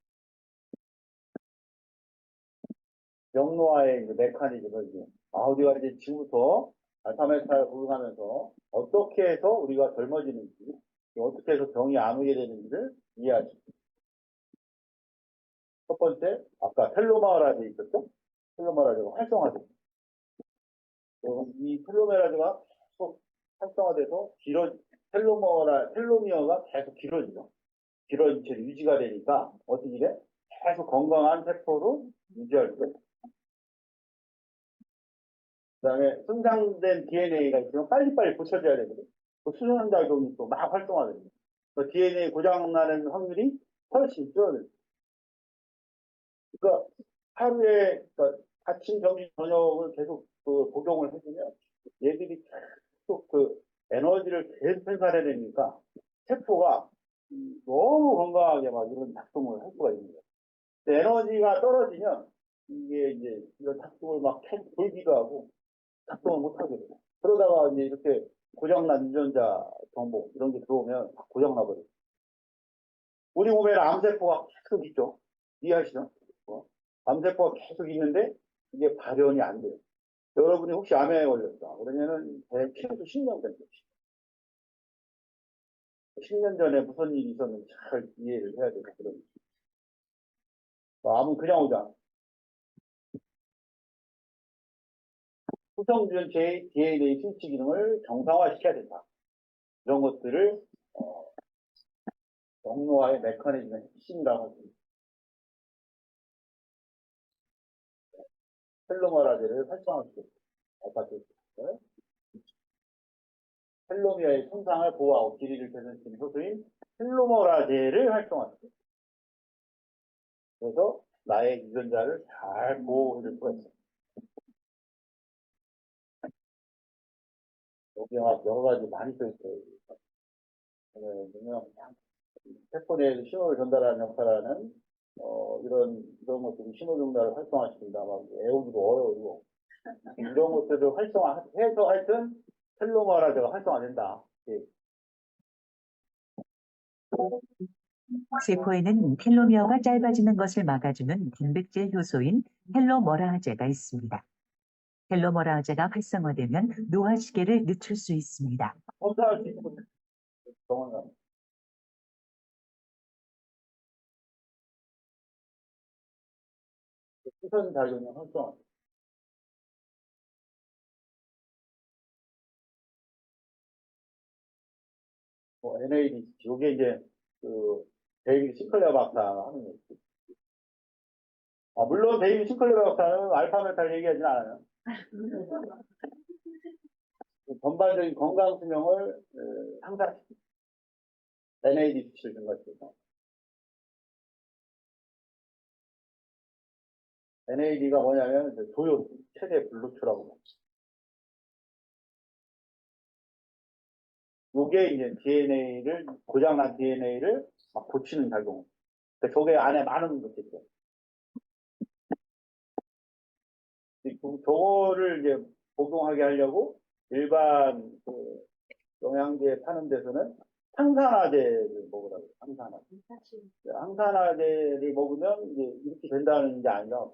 영노화의 메커니즘을 이제 우리가 이제 지금부터 알파메탈 복용하면서 어떻게 해서 우리가 젊어지는지, 어떻게 해서 병이 안 오게 되는지를 이해할 수 있습니다. 첫 번째, 아까 텔로메라제 있었죠? 텔로메라제가 활성화됩니다. 이 텔로메라제가 계속 활성화돼서 텔로미어가 계속 길어지죠. 길어진 채 유지가 되니까 어떻게 돼? 계속 건강한 세포로 유지할 수 있어요. 그 다음에 손상된 DNA가 있으면 빨리빨리 고쳐져야 되거든요. 그 수정작용이 또 막 활성화됩니다. 그 DNA 고장나는 확률이 훨씬 줄어들죠. 그러니까 하루에, 그러니까 아침, 점심, 저녁을 계속 그 복용을 해주면 얘들이 계속 그 에너지를 계속 생산해내니까 세포가 너무 건강하게 막 이런 작동을 할 수가 있는 거예요. 근데 에너지가 떨어지면 이게 이제 이런 작동을 막 계속 돌기도 하고 작동을 못하게 돼요. 그러다가 이제 이렇게 고장난 유전자 정보 이런 게 들어오면 다 고장나버려요. 우리 몸에는 암세포가 계속 있죠. 이해하시죠? 암세포가 계속 있는데 이게 발현이 안 돼요. 여러분이 혹시 암에 걸렸다. 그러면은 피해도 10년 된 거지. 10년 전에 무슨 일이 있었는지 잘 이해를 해야 되고 그런. 암은 그냥 오자. 후성주전 DNA 스위치 기능을 정상화시켜야 된다. 이런 것들을 경로화의 메커니즘의 핵심이라고 합니다. 텔로메라제를 활성화시켰습니다. 텔로미어의 손상을 보호하고 길이를 개선시키는 효소인 텔로메라제를 활성화시켰습니다. 그래서 나의 유전자를 잘 보호해줄 수가 있어요. 여기 여러 가지 많이 써있어요. 세포 내에서 신호를 전달하는 역할하는 이런 것들이 신호 전달을 활성화시킨다. 막 외우기도 어려워. 이런 것들을 활성화해서 하여튼 텔로메라제가 활성화된다. 예. 세포에는 텔로미어가 짧아지는 것을 막아주는 단백질 효소인 텔로머라제가 있습니다. 텔로머라제가 활성화되면 노화 시계를 늦출 수 있습니다. 검사할 수 있는 병원 가면. 수선 작용이 활성화. NAD, 요게 이제, 데이비드 시클레어 박사가 하는 거지. 물론 데이비드 시클레어 박사는 알파메탈 얘기하진 않아요. 전반적인 건강 수명을 항상 NAD 수치를 증가시켜서. NAD가 뭐냐면 조효, 최대 블루투라고. 요게 이제 고장난 DNA를 막 고치는 작용. 그러니까 저게 안에 많은 것들이 있어요. 저거를 이제 복용하게 하려고 일반 영양제 파는 데서는 항산화제를 먹으라고. 항산화제를 먹으면 이제 이렇게 된다는 게 아니라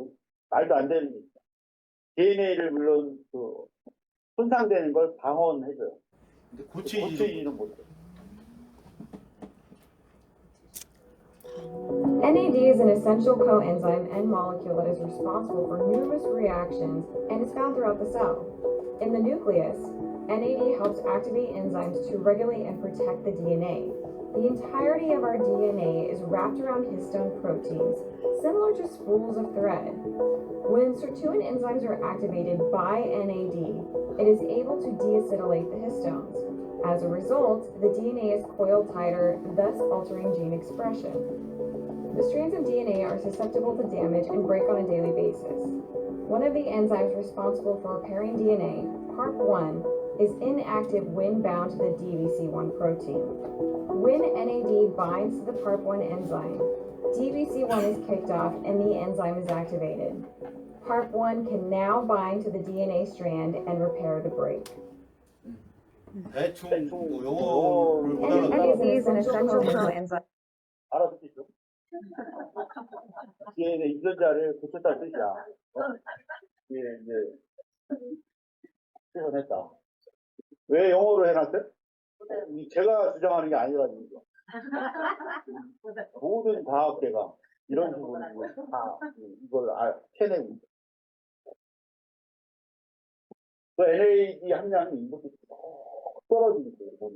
말도 안 되는 게 있어요. DNA를 물론 손상되는 걸 방어해줘요. 근데 고치지는 못해요. NAD is an essential coenzyme and molecule that is responsible for numerous reactions and is found throughout the cell. In the nucleus, NAD helps activate enzymes to regulate and protect the DNA. The entirety of our DNA is wrapped around histone proteins, similar to spools of thread. When sirtuin enzymes are activated by NAD, it is able to deacetylate the histones. As a result, the DNA is coiled tighter, thus altering gene expression. The strands of DNA are susceptible to damage and break on a daily basis. One of the enzymes responsible for repairing DNA, PARP1, is inactive when bound to the DVC1 protein. When NAD binds to the PARP1 enzyme, DVC1 is kicked off and the enzyme is activated. PARP1 can now bind to the DNA strand and repair the break. 대충 영어를 못 알아듣는 is an essential coenzyme. 알아듣 수 있죠? DNA 유전자를 고쳤다는 뜻이야. 이게 이제 해냈다. 왜 영어로 해놨어요? 제가 주장하는 게 아니라니까. 모든 과학계가 이런 식으로 다 이걸 캐내고 있어요. 그 NAD 함량이 이렇게 떨어지고 있어요.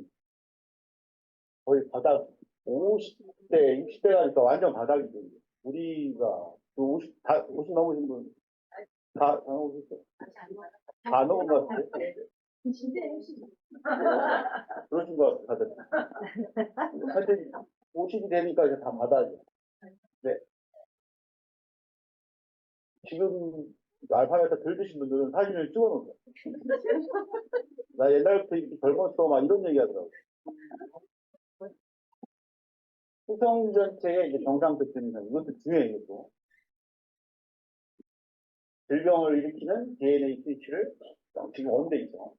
거의 바닥 50대, 60대 가니까 완전 바닥이죠. 우리가 그 50 넘으신 분 다 넘으셨어요? 다 넘은 것 같아요. 그러신 것 같아요. 하여튼 50이 되니까 이제 다 바닥이에요. 네. 지금 알파베타 덜 드신 분들은 사진을 찍어 놓은 거예요. 나 옛날부터 이렇게 젊었어 막 이런 얘기 하더라고요. 후성 전체의 이제 정상 특징이상 이것도 중요해요. 또 질병을 일으키는 DNA 스위치를 지금 온데 있어.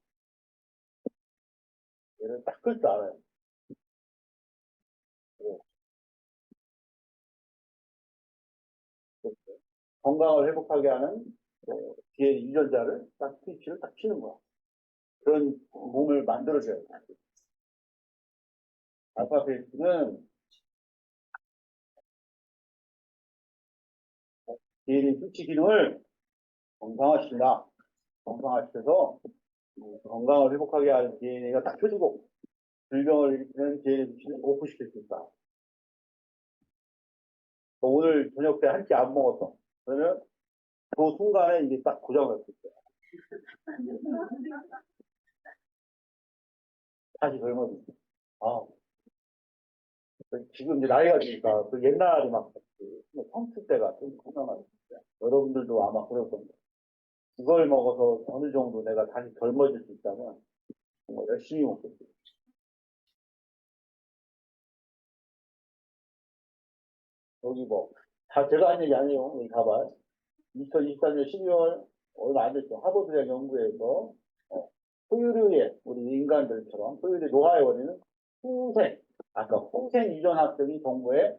얘를 딱 끌 줄 알아요. 네. 건강을 회복하게 하는 DNA 유전자를 딱 스위치를 딱 치는 거야. 그런 몸을 만들어줘야 돼. 알파베이스는 DNA 스위치 기능을 건강화시킨다. 건강화시켜서 건강을 회복하게 하는 DNA가 딱 켜지고 질병을 일으키는 DNA 스위치를 오프시킬 수 있다. 오늘 저녁 때 한 끼 안 먹었어. 그러면 그 순간에 이게 딱 고정할 수 있어요. 다시 젊어지죠. 아, 지금 이제 나이가 드니까 그 옛날에 막 성출 때가 좀 생각나요. 여러분들도 아마 그럴 겁니다. 이걸 먹어서 어느 정도 내가 다시 젊어질 수 있다면 정말 열심히 먹겠습니다. 여기 뭐, 다 제가 한 얘기 아니에요. 여기 가봐요. 2023년 12월 얼마 안 됐죠. 하버드 대학 연구에서 포유류의 우리 인간들처럼 포유류 노화의 원인은 후생, 아까 후생 유전 합병이 정보의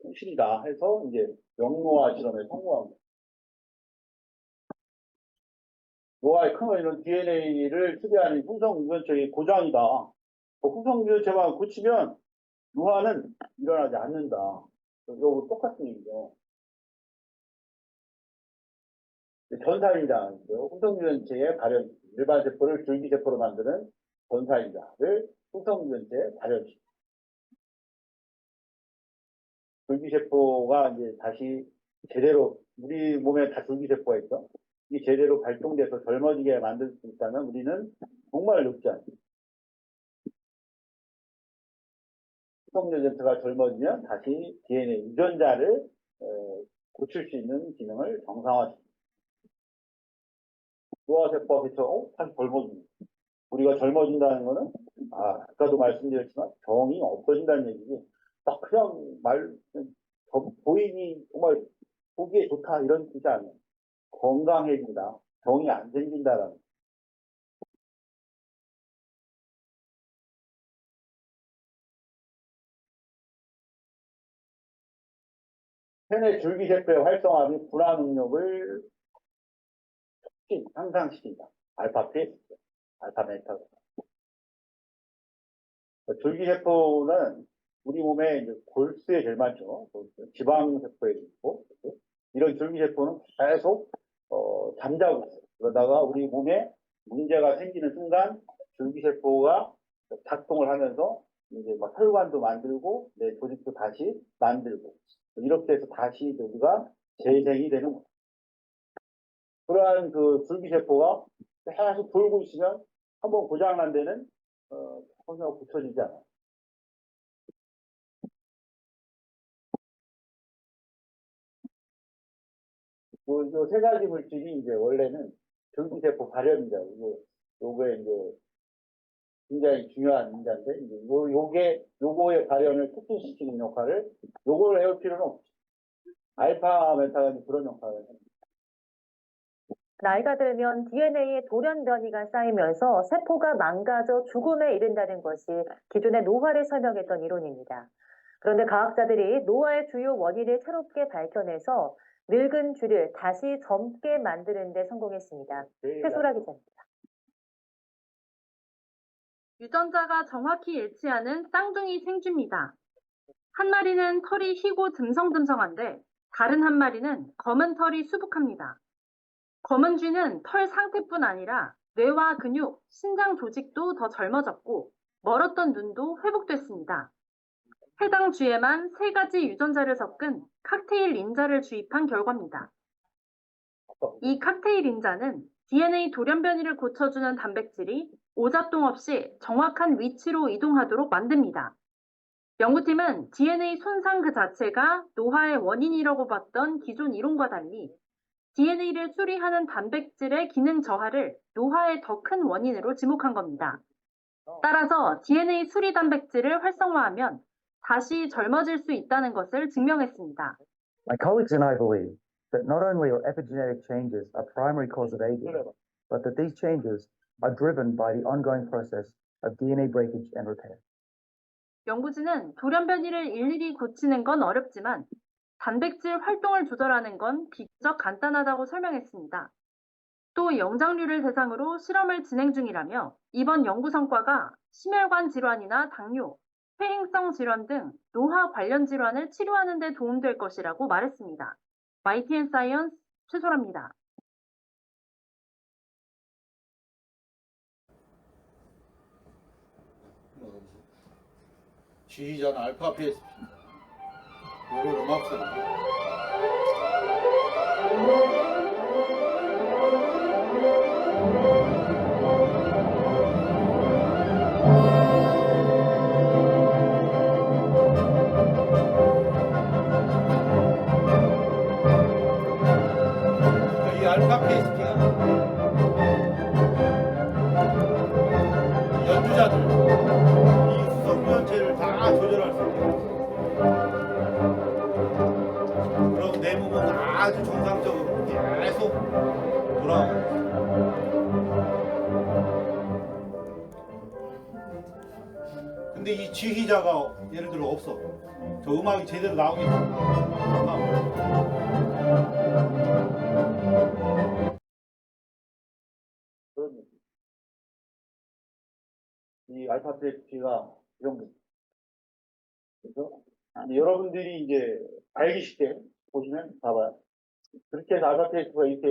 현실이다 해서 이제 영노화 실험에 성공합니다. 노화의 큰 원인은 DNA를 수리하는 후성 유전체의 고장이다. 후성 유전체만 고치면 노화는 일어나지 않는다. 이거 똑같은 얘기죠. 전사인자, 후성유전체의 발현, 일반 세포를 줄기세포로 만드는 전사인자를 후성유전체에 발현시킵니다. 줄기세포가 이제 다시 제대로, 우리 몸에 다 줄기세포가 있어. 이게 제대로 발동돼서 젊어지게 만들 수 있다면 우리는 정말 늙지 않습니다. 후성유전체가 젊어지면 다시 DNA 유전자를 고칠 수 있는 기능을 정상화시킵니다. 노화세포가 다시 젊어집니다. 우리가 젊어진다는 거는, 아까도 말씀드렸지만, 정이 없어진다는 얘기지, 딱 그냥 보이기, 정말 보기에 좋다, 이런 뜻이 아니에요. 건강해진다. 정이 안 생긴다라는. 체내 줄기세포의 활성화는 불안 능력을 향상시킨다. 알파P, 알파메타. 줄기세포는 우리 몸에 이제 골수에 제일 많죠. 지방세포에 있고, 이런 줄기세포는 계속 잠자고 있어요. 그러다가 우리 몸에 문제가 생기는 순간 줄기세포가 작동을 하면서 이제 막 혈관도 만들고 내 조직도 다시 만들고 이렇게 해서 다시 우리가 재생이 되는 거예요. 그러한 그 줄기세포가 계속 돌고 있으면 한번 고장난 데는 전혀 고쳐지지 않아요. 요 세 가지 물질이 이제 원래는 줄기세포 발현이다. 요게 이제 굉장히 중요한 인자인데, 이제 요거의 발현을 촉진시키는 역할을, 요걸 해올 필요는 없죠. 알파 메타가 그런 역할을 합니다. 나이가 들면 DNA에 돌연 변이가 쌓이면서 세포가 망가져 죽음에 이른다는 것이 기존의 노화를 설명했던 이론입니다. 그런데 과학자들이 노화의 주요 원인을 새롭게 밝혀내서 늙은 쥐를 다시 젊게 만드는 데 성공했습니다. 최소라 기자입니다. 유전자가 정확히 일치하는 쌍둥이 생쥐입니다. 한 마리는 털이 희고 듬성듬성한데 다른 한 마리는 검은 털이 수북합니다. 검은 쥐는 털 상태뿐 아니라 뇌와 근육, 신장 조직도 더 젊어졌고 멀었던 눈도 회복됐습니다. 해당 쥐에만 3가지 유전자를 섞은 칵테일 인자를 주입한 결과입니다. 이 칵테일 인자는 DNA 돌연변이를 고쳐주는 단백질이 오작동 없이 정확한 위치로 이동하도록 만듭니다. 연구팀은 DNA 손상 그 자체가 노화의 원인이라고 봤던 기존 이론과 달리 DNA를 수리하는 단백질의 기능 저하를 노화의 더 큰 원인으로 지목한 겁니다. 따라서 DNA 수리 단백질을 활성화하면 다시 젊어질 수 있다는 것을 증명했습니다. My colleagues and I believe that not only are epigenetic changes a primary cause of aging, but that these changes are driven by the ongoing process of DNA breakage and repair. 연구진은 돌연변이를 일일이 고치는 건 어렵지만 단백질 활동을 조절하는 건 비교적 간단하다고 설명했습니다. 또 영장류를 대상으로 실험을 진행 중이라며 이번 연구 성과가 심혈관 질환이나 당뇨, 폐행성 질환 등 노화 관련 질환을 치료하는 데 도움될 것이라고 말했습니다. YTN 사이언스 최소라입니다. 지휘자는 알파 PSP. 요런 음악성. 이 알파 PSP가 연주자들 이 수성변체를 다 조절할 수 있어요. 그럼 내 몸은 아주 정상적으로 계속 돌아가고 있어요. 근데 이 지휘자가 예를 들어 없어. 저 음악이 제대로 나오겠어. 이 알파 PSP가 이런 거. 그래서 여러분들이 이제 알기 쉽게 보시면 봐봐요. 그렇게 해서 알파 PSP가 이렇게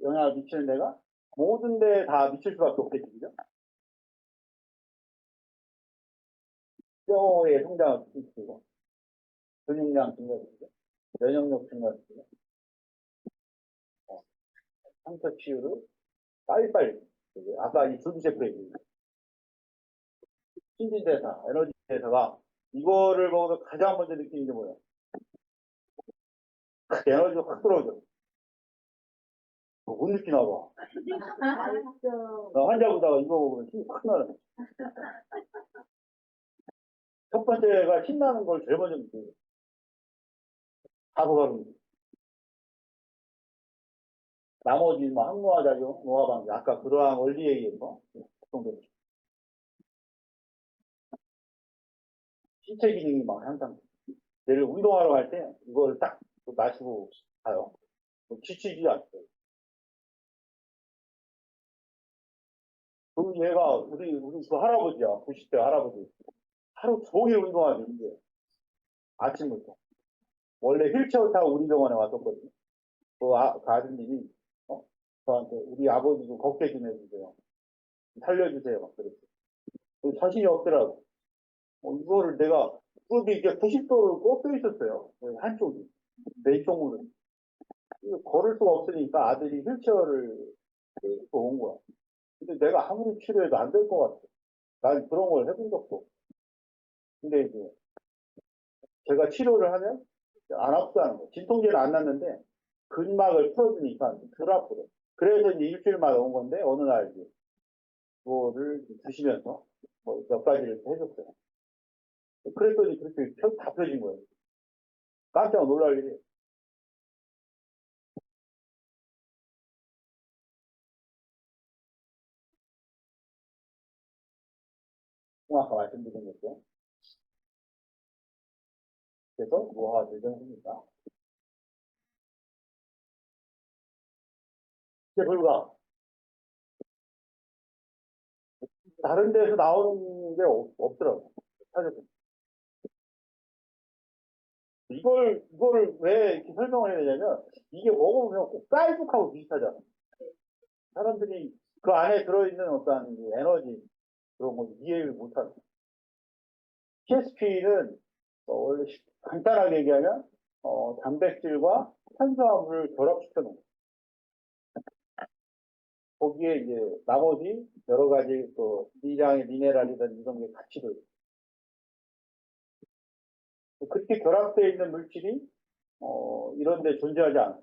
영향을 미치는 데가 모든 데 다 미칠 수밖에 없겠죠. 그죠? 뼈의 성장을 시키고, 근육량 증가시키고, 면역력 증가시키고, 상처 치유를 빨리빨리. 아까 이 조지 셰프 얘기. 신진대사, 에너지 대사가 이거를 먹으면 가장 먼저 느끼는 게 뭐야? 에너지가 확 떨어져. 못 느끼나 봐. 나 환자 보다가 이거 먹으면 힘이 확 나네. 첫 번째가 신나는 걸 제일 먼저 느껴요. 바로바로. 나머지 뭐 항노화작용, 노화방지, 아까 그러한 원리에 의해서 정도 신체 기능이 막 향상. 예를 들어 운동하러 갈 때 이걸 딱 마시고 가요. 지치지 않어요. 그럼 얘가 우리 그 할아버지야, 90대 할아버지. 하루 종일 운동하지 이제 아침부터. 원래 휠체어 타고 우리 병원에 왔었거든요. 그 아드님이 저한테 우리 아버지도 걷게 좀 해주세요. 살려주세요. 막 그랬어요. 자신이 없더라고. 이거를 내가 무릎이 이렇게 90도를 꺾여 있었어요. 한쪽이. 왼쪽으로. 걸을 수가 없으니까 아들이 휠체어를 온 거야. 근데 내가 아무리 치료해도 안 될 것 같아. 난 그런 걸 해본 적도 없고. 근데 이제 제가 치료를 하면 안 아프다는 거야. 진통제는 안 났는데 근막을 풀어주니까 덜 아프래. 그래서 이제 일주일마다 온 건데 어느 날 이제 그거를 드시면서 뭐 몇 가지를 해줬어요. 그랬더니 그렇게 다 펴진 거예요. 깜짝 놀랄 일이에요. 아까 말씀드린 것죠. 그래서 노화가 되지 않습니까? 불가. 다른 데서 나오는 게 없더라고. 사실 이걸 왜 이렇게 설명을 해야 되냐면, 이게 먹어보면 꼭 쌀국하고 비슷하잖아. 사람들이 그 안에 들어있는 어떤 이 에너지, 그런 거 이해를 못하는. PSP는 원래 간단하게 얘기하면, 단백질과 탄수화물을 결합시켜 놓은 거예요. 거기에 이제 나머지 여러 가지 또 미량의 미네랄이든 이런 게 같이 들어요. 그렇게 결합되어 있는 물질이 이런 데 존재하지 않아요.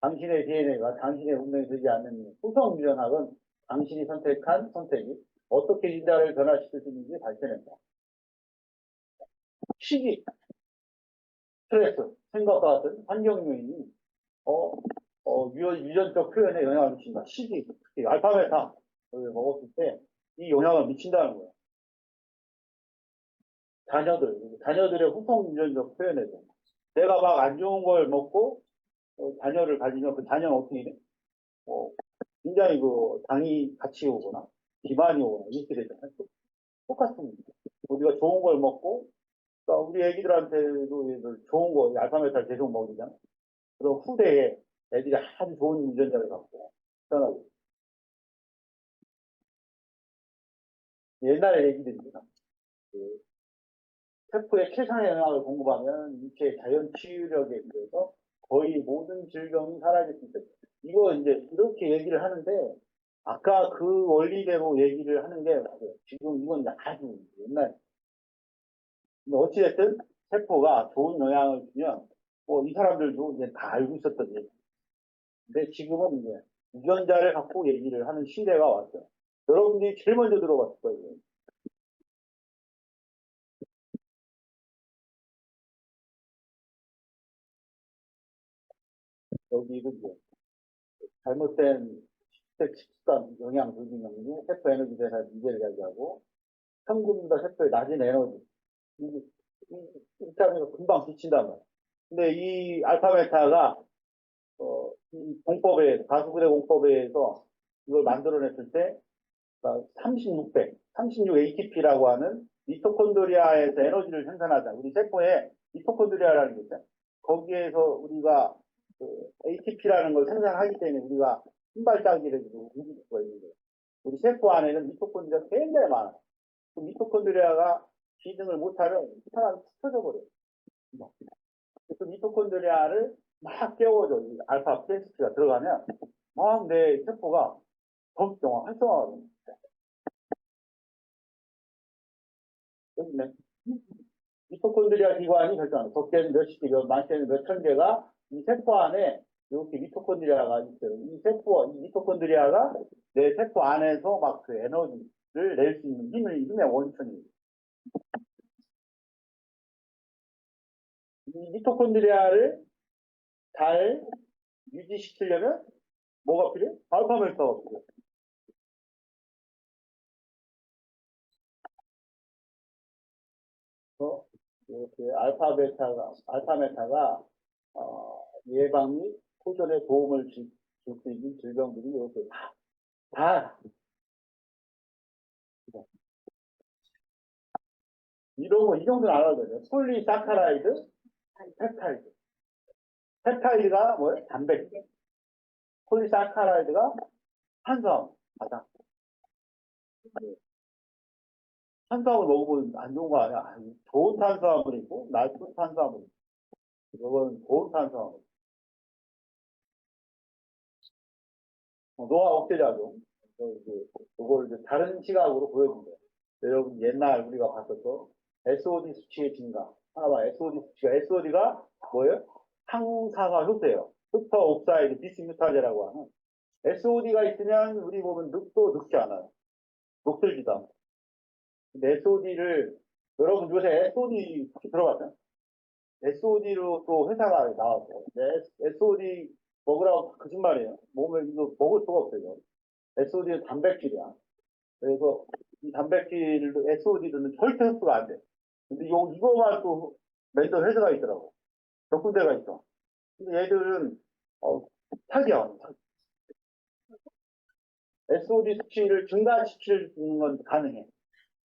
당신의 DNA가 당신의 운명이 되지 않는 후성 유전학은 당신이 선택한 선택이 어떻게 인자를 변화시킬 수 있는지 밝혀낸다. 시기, 스트레스, 생각과 같은 환경 요인이 유전적 표현에 영향을 미친다. 시기, 특히 알파베타를 먹었을 때 이 영향을 미친다는 거예요. 자녀들의 후성 유전적 표현에서 내가 막 안 좋은 걸 먹고 자녀를 가지면 그 자녀는 어떻게 돼? 굉장히 그 당이 같이 오거나 비만이 오거나 이렇게 되잖아요. 똑같습니다. 우리가 좋은 걸 먹고, 그러니까 우리 애기들한테도 좋은 거, 알파메탈 계속 먹이잖아. 그럼 후대에 애들이 아주 좋은 유전자를 갖고, 태어나고. 옛날의 얘기들입니다. 그 세포에 최상의 영향을 공급하면 인체의 자연 치유력에 비해서 거의 모든 질병이 사라질 수 있다. 이거 이제 이렇게 얘기를 하는데, 아까 그 원리대로 얘기를 하는 게 맞아요. 지금 이건 이제 아주 옛날. 근데 어찌됐든 세포가 좋은 영향을 주면 이 사람들도 이제 다 알고 있었던 얘기. 근데 지금은 이제 유전자를 갖고 얘기를 하는 시대가 왔어요. 여러분들이 제일 먼저 들어봤을 거예요. 여기도 이제 잘못된 식습관 영양 불균형이 세포 에너지 대사에 문제를 야기하고 현금보다 세포의 낮은 에너지 일단은 금방 비친단 말이에요. 근데 이 알파메타가 이 공법에 가수부대 공법에서 이걸 만들어냈을 때 36 ATP라고 하는 미토콘드리아에서 에너지를 생산하자. 우리 세포에 미토콘드리아라는 게 있잖아요. 거기에서 우리가 ATP라는 걸 생산하기 때문에 우리가 한 발짝이라도 움직일 수가 있는 거예요. 우리 세포 안에는 미토콘드리아가 굉장히 많아요. 그 미토콘드리아가 기능을 못하면 사람이 터져 버려요. 그 미토콘드리아를 막 깨워줘. 이 알파 PSP가 들어가면 막 내 세포가 더 활성화가 됩니다. 미토콘드리아 기관이 결정, 적게는 몇십 개, 많게는 몇천 개가 이 세포 안에 이렇게 미토콘드리아가 있어요. 이 미토콘드리아가 내 세포 안에서 막 그 에너지를 낼 수 있는 힘의 원천이에요. 이 미토콘드리아를 잘 유지시키려면 뭐가 필요해? 알파메타가 필요해. 이렇게 알파메타가 예방 및 호전에 도움을 줄 수 있는 질병들이 이렇게 다 이런 거 이 정도는 알아야 돼요. 폴리사카라이드, 펩타이드. 펩타이드가 뭐예요? 단백질. 폴리사카라이드가 탄수화물. 맞아. 탄수화물 먹어보면 안 좋은 거 아니야? 좋은 탄수화물이고 나쁜 탄수화물. 이건 좋은 탄수화물. 노화 억제작용. 이걸 이제 다른 시각으로 보여준대요. 여러분 옛날 우리가 봤었던 SOD 수치의 증가. 하나 봐, SOD가 뭐예요? 항산화 효소예요. 흑터 옥사이드 비스뮤타제라고 하는. SOD가 있으면 우리 몸은 늙도 늙지 않아요. 녹슬지도 않아요. 근데 SOD를 여러분 요새 SOD 들어봤어요? SOD로 또 회사가 나왔어요. SOD 먹으라고 거짓말이에요. 몸을 이거 먹을 수가 없어요. SOD는 단백질이야. 그래서 이 단백질도 SOD는 절대 흡수가 안 돼. 근데 이거만 또 랜덤 회사가 있더라고. 몇 군데가 있어. 근데 얘들은 사기야. SOD 수치를 증가시키는 건 가능해.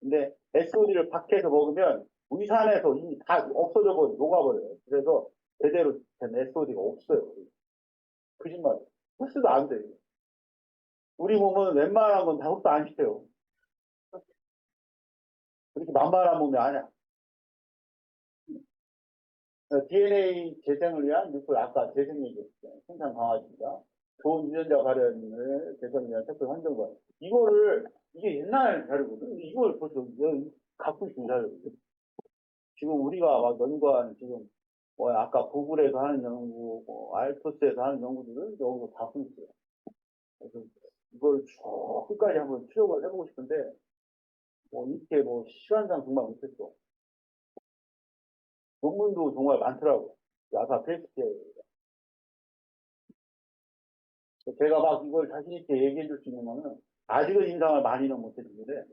근데 SOD를 밖에서 먹으면 위산에서 이미 다 없어져 버려, 녹아버려요. 그래서 제대로 된 SOD가 없어요. 거짓말. 흡수도 안 돼. 우리 몸은 웬만한 건 다 흡수 안 시켜요. 그렇게 만만한 몸이 아니야. DNA 재생을 위한 뉴클, 아까 재생 얘기했어요. 생산 강화입니다. 좋은 유전자 발현을 개선을 위한 특별 환경과 이게 옛날 자료거든. 근데 이걸 벌써 갖고 있는 자료거든. 지금 우리가 막 연구한 지금 아까 구글에서 하는 연구, 알토스에서 하는 연구들은 여기서 다 쓰고 있어요. 그래서 이걸 쭉 끝까지 한번 추적을 해보고 싶은데 이렇게 시간상 정말 못했어. 논문도 정말 많더라고. 아까 페이스북에 제가 막 이걸 자신있게 얘기해 줄 수 있는 거는 아직은 인상을 많이는 못 해주는데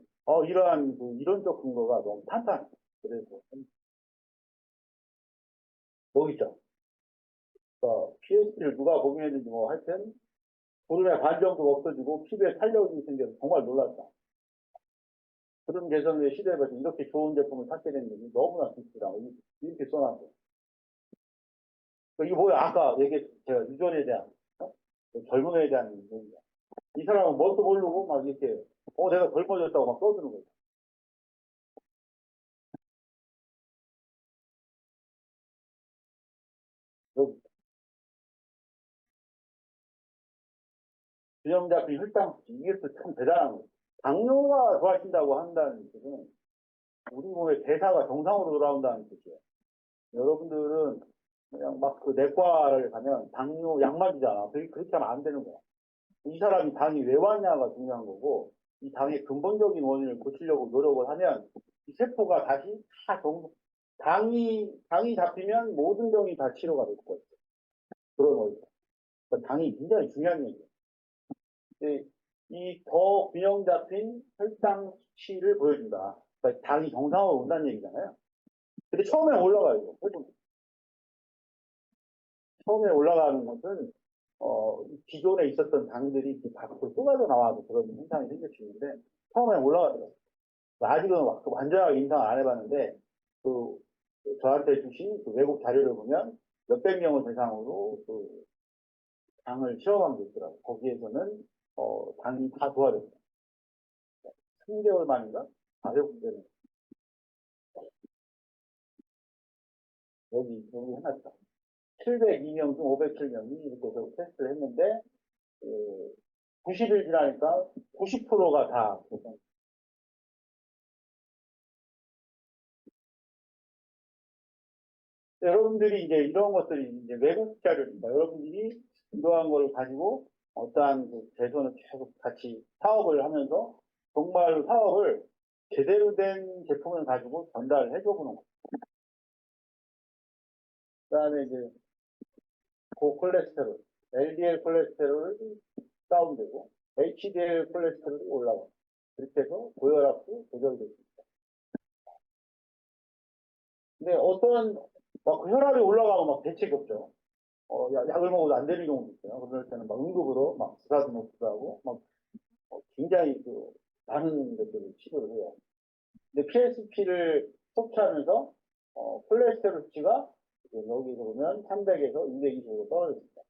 이러한 이론적 근거가 너무 탄탄해. 그래서 여기 있죠. PS를 누가 고민했는지 하여튼 구름의 반정도가 없어지고 피부에 탄력이 생겨서 정말 놀랐다. 그런 개선의 시대에 봐서 이렇게 좋은 제품을 찾게 된 일이 너무나 기쁘다. 이렇게 써놨어. 이거 뭐야? 아까 얘기했죠. 제가 유전에 대한 젊음에 대한 얘기야. 이 사람은 뭣도 모르고 막 이렇게 내가 젊어졌다고 막 써주는 거야. 여기 균형 잡힌 혈당 수치 이게 또 참 대단한 거예요. 당뇨가 좋아진다고 한다는 뜻은 우리 몸의 대사가 정상으로 돌아온다는 뜻이에요. 여러분들은 그냥 막 그 내과를 가면 당뇨 약만 주잖아. 그렇게 하면 안 되는 거야. 이 사람이 당이 왜 왔냐가 중요한 거고 이 당의 근본적인 원인을 고치려고 노력을 하면 이 세포가 다시 당이 잡히면 모든 병이 다 치료가 될 거예요. 그런 거죠. 그러니까 당이 굉장히 중요한 얘기예요. 이 더 균형 잡힌 혈당 수치를 보여준다. 그러니까 당이 정상으로 온다는 얘기잖아요. 근데 처음에 올라가요. 처음에 올라가는 것은 기존에 있었던 당들이 밖으로 쏟아져 나와서 그런 현상이 생길 수 있는데 처음에 올라가더라고요. 아직은 완전하게 임상 안 해봤는데 저한테 주신 외국 자료를 보면 몇백 명을 대상으로 당을 시험한 게 있더라고요. 거기에서는 당이 다 좋아졌어요. 3개월 만인가? 다 회복되는. 여기 해놨다. 702명 중 507명이 이렇게 해서 테스트를 했는데 90일 지나니까 90%가 다 여러분들이 이제 이런 것들이 이제 외국 자료입니다. 여러분들이 이러한 걸 가지고 어떠한 개선을 계속 같이 사업을 하면서 정말 사업을 제대로 된 제품을 가지고 전달을 해줘 보는 거예요. 그 다음에 이제 고콜레스테롤, LDL 콜레스테롤이 다운되고 HDL 콜레스테롤이 올라가. 그렇게 해서 고혈압도 조절될 수 있다. 근데 막 혈압이 올라가고 막 대책이 없죠. 약을 먹어도 안 되는 경우도 있어요. 그럴 때는 막 응급으로 막 주사도 먹기도 하고 막 굉장히 많은 것들을 치료를 해요. 근데 PSP를 섭취하면서 콜레스테롤 수치가 여기서 보면 300에서 220으로 떨어집니다.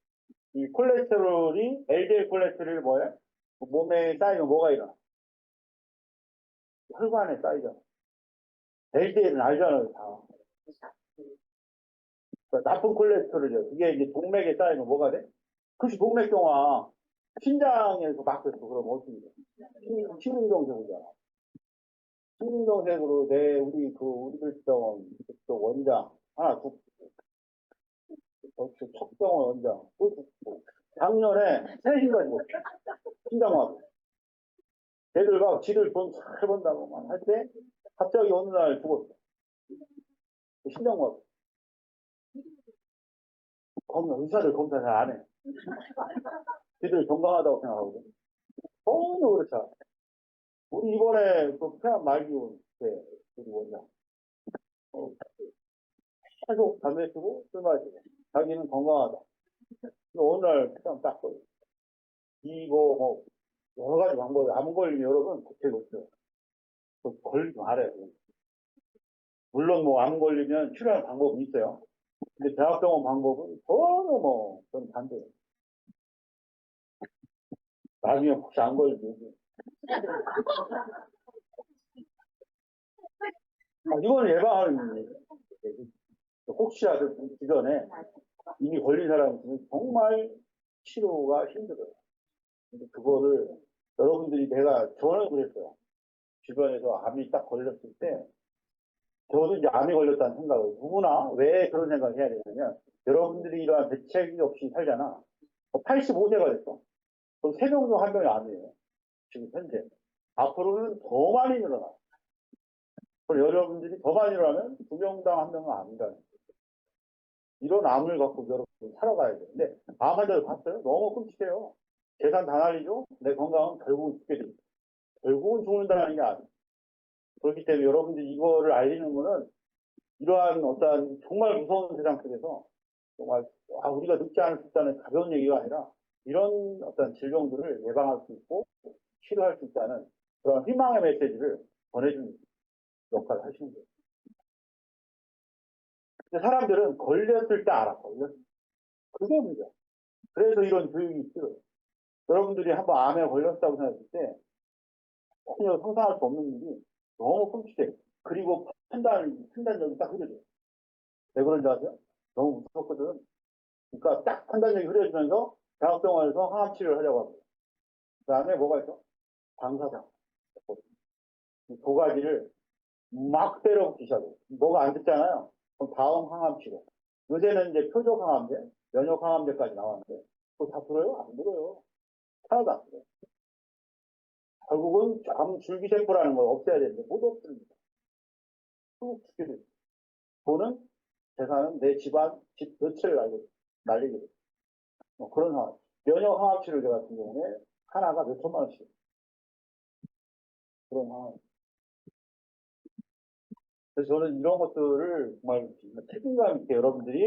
이 콜레스테롤이 LDL 콜레스테롤이 뭐예요? 몸에 쌓이면 뭐가 일어나? 혈관에 쌓이잖아. LDL은 알잖아요, 다. 그러니까 나쁜 콜레스테롤이요. 이게 이제 동맥에 쌓이면 뭐가 돼? 그것이 동맥경화. 신장에서 막혔어. 그럼 어떻게 돼? 심근경색이잖아. 심근경색으로 우리들 병원 원장 하나 죽고, 척병원 원장 또 죽고, 작년에 셋인가 죽었어. 심장마비. 걔들 막 지들 돈 잘 번다고만 할 때 갑자기 어느 날 죽었어. 심장마비. 의사들 검사 잘 안 해. 지들 건강하다고 생각하거든. 전혀 그렇지 않아. 우리 이번에 그 폐암 말기운 때, 우리 원장. 계속 담배 피고 술 마시고 자기는 건강하다. 근데 어느 날 폐암 딱 걸려. 이거 뭐 여러 가지 방법이 암 걸리면 여러분 그때 없어요. 걸리지 말아요. 물론 뭐 암 걸리면 치료하는 방법은 있어요. 근데 대학병원 방법은 전혀 뭐 좀 반대예요. 나중에 혹시 안 걸리지. 이거는 예방하는 얘기예요. 혹시라도 주변에 이미 걸린 사람이 있으면 정말 치료가 힘들어요. 근데 그거를 여러분들이 저는 그랬어요. 주변에서 암이 딱 걸렸을 때, 저도 이제 암이 걸렸다는 생각을, 누구나 왜 그런 생각을 해야 되냐면, 여러분들이 이러한 대책이 없이 살잖아. 85세가 됐어. 그럼 3명 중 1명이 암이에요. 지금 현재. 앞으로는 더 많이 늘어나. 그럼 여러분들이 더 많이 일어나면 2명당 1명은 암이라는 거예요. 이런 암을 갖고 여러분 살아가야 돼요. 근데 암 환자들 봤어요? 너무 끔찍해요. 재산 다 날리죠? 내 건강은 결국은 죽게 됩니다. 결국은 죽는다는 게 아니에요. 그렇기 때문에 여러분들이 이거를 알리는 거는 이러한 어떤 정말 무서운 세상 속에서 정말 우리가 늙지 않을 수 있다는 가벼운 얘기가 아니라 이런 어떤 질병들을 예방할 수 있고 치료할 수 있다는 그런 희망의 메시지를 전해주는 역할을 하시는 거예요. 근데 사람들은 걸렸을 때 알아. 그게 문제야. 그래서 이런 교육이 필요해요. 여러분들이 한번 암에 걸렸다고 생각했을 때 전혀 상상할 수 없는 일이 너무 끔찍해. 그리고 판단력이 딱 흐려져요. 왜 그런지 아세요? 너무 무섭거든. 그러니까 딱 판단력이 흐려지면서 대학병원에서 항암 치료를 하려고 합니다. 그 다음에 뭐가 있어? 방사장. 이 두 가지를 막 때려붙기 시작해요. 뭐가 안 듣잖아요. 그럼 다음 항암 치료. 요새는 이제 표적 항암제, 면역 항암제까지 나왔는데 그거 다 들어요? 안 들어요. 하나도 안 들어요. 결국은 암 줄기세포라는 걸 없애야 되는데 못 없습니다. 쭉 죽게 돼요. 돈은 재산은 내 집안 집 전체를 날리게 돼요. 그런 상황. 면역 항암 치료제 같은 경우에 하나가 몇 천만 원씩 그런 상황. 그래서 저는 이런 것들을 정말 책임감 있게 여러분들이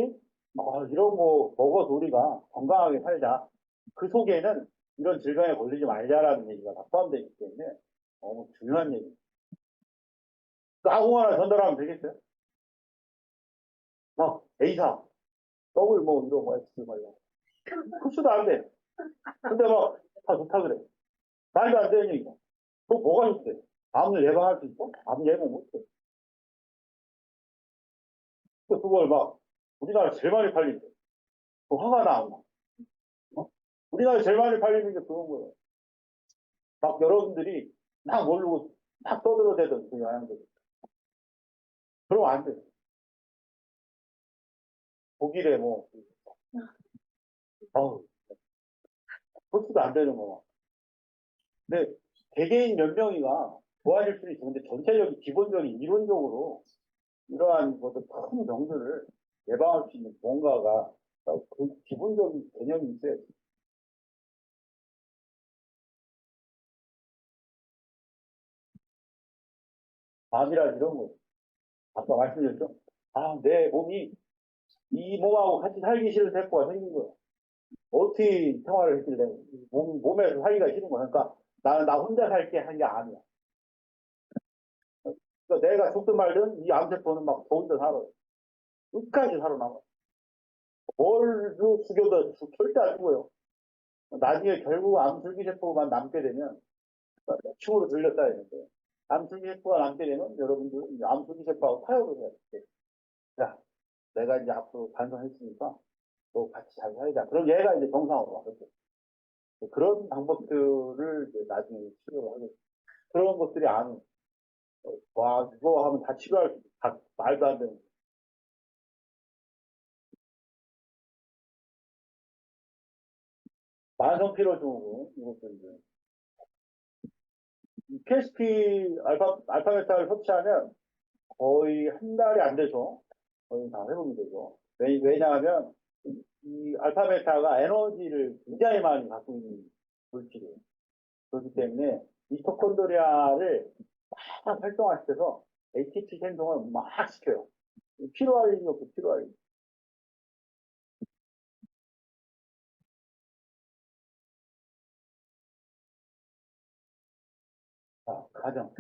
이런 거 먹어도 우리가 건강하게 살자. 그 속에는 이런 질병에 걸리지 말자라는 얘기가 다 포함되어 있기 때문에 너무 중요한 얘기입니다. 아무 하나 전달하면 되겠어요? A사, 더블 뭐 이런 거 X 말이야. 흡수도 안 돼. 근데 다 좋다 그래. 말도 안 되는 얘기야. 뭐가 좋대? 암을 예방할 수 있어? 암 예방 못해. 그걸 우리나라 제일 많이 팔린대. 화가 나, 안 나? 우리나라 제일 많이 팔리는 게 그런 거예요. 여러분들이 막 모르고 막 떠들어대던 그 영양들. 그러면 안 돼. 독일에 흡수도 안 되는 거. 근데 개개인 몇 명이가 좋아질 수는 있어. 근데 전체적인 기본적인 이론적으로 이러한 큰 병들을 예방할 수 있는 뭔가가 그 기본적인 개념이 있어야 돼. 암이라 이런 거. 아까 말씀드렸죠? 내 몸이 이 몸하고 같이 살기 싫은 세포가 생긴 거야. 어떻게 생활을 했길래 몸에서 살기가 싫은 거야. 그러니까 나는 나 혼자 살게 한 게 아니야. 그러니까 내가 죽든 말든 이 암세포는 저 혼자 살아. 끝까지 살아남아. 뭘 죽여도 절대 안 죽어요. 나중에 결국 암줄기세포만 남게 되면 층으로 들렸다 했는데 암줄기세포가 남게 되면 여러분들 암줄기세포하고 타협을 해야 돼. 자, 내가 이제 앞으로 반성했으니까 또 같이 잘 살자. 그럼 얘가 이제 정상으로 와겠죠. 그런 방법들을 이제 나중에 치료를 하겠죠. 그런 것들이 아는 이거 하면 다 치료할 수 있어. 말도 안 되는. 만성 피로증후군 이것도 이제 PSP 알파메타를 섭취하면 거의 한 달이 안 돼서 거의 다 회복이 되죠. 왜냐하면 이 알파메타가 에너지를 굉장히 많이 갖고 있는 물질이에요. 그렇기 때문에 미토콘드리아를 막 활성화시켜서 ATP 생성을 막 시켜요. 필요할 일이 없고 필요할 일. 자, 가정.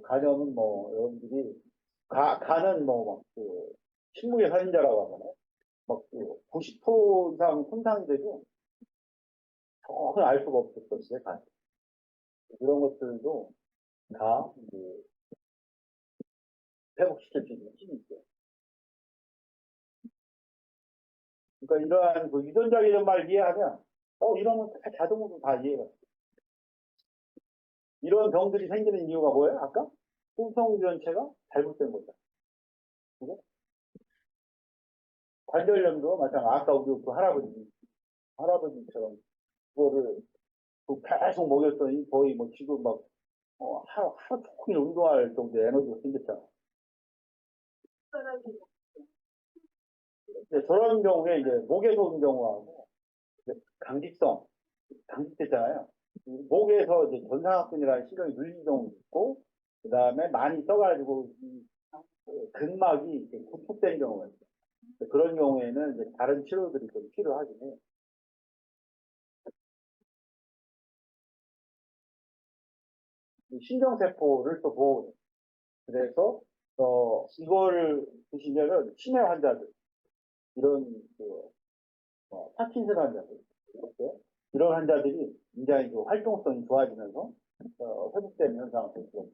가정은 뭐, 여러분들이, 가는 뭐, 막, 식물의 살인자라고 하잖아요. 막, 90% 이상 손상이 되고, 전혀 알 수가 없을 것이에요, 가. 이런 것들도 다, 이제, 회복시킬 수 있는 힘이 있어요. 그러니까 이러한 유전자 말 이해하면, 이런 건 다 자동으로 다 이해가 돼요. 이런 병들이 생기는 이유가 뭐예요? 아까? 품성유전체가 잘못된 거죠. 그죠? 관절염도 마찬가지. 아까 우리 그 할아버지처럼 그거를 계속 먹였더니 거의 뭐 지금 막 하루 종일 운동할 정도의 에너지가 생겼잖아. 이제 저런 경우에 이제 목에서 오는 경우하고 강직됐잖아요. 목에서 이제 전상학근이라는 시력이 눌린 경우도 있고, 그 다음에 많이 써가지고 근막이 이렇게 구축된 경우가 있어요. 그런 경우에는 이제 다른 치료들이 좀 필요하긴 해요. 신경세포를 또 보호해요. 그래서 이거를 보시면은 치매 환자들, 이런 파킨슨 환자들, 이런 환자들이 굉장히 활동성이 좋아지면서 회복되는 현상을 보죠.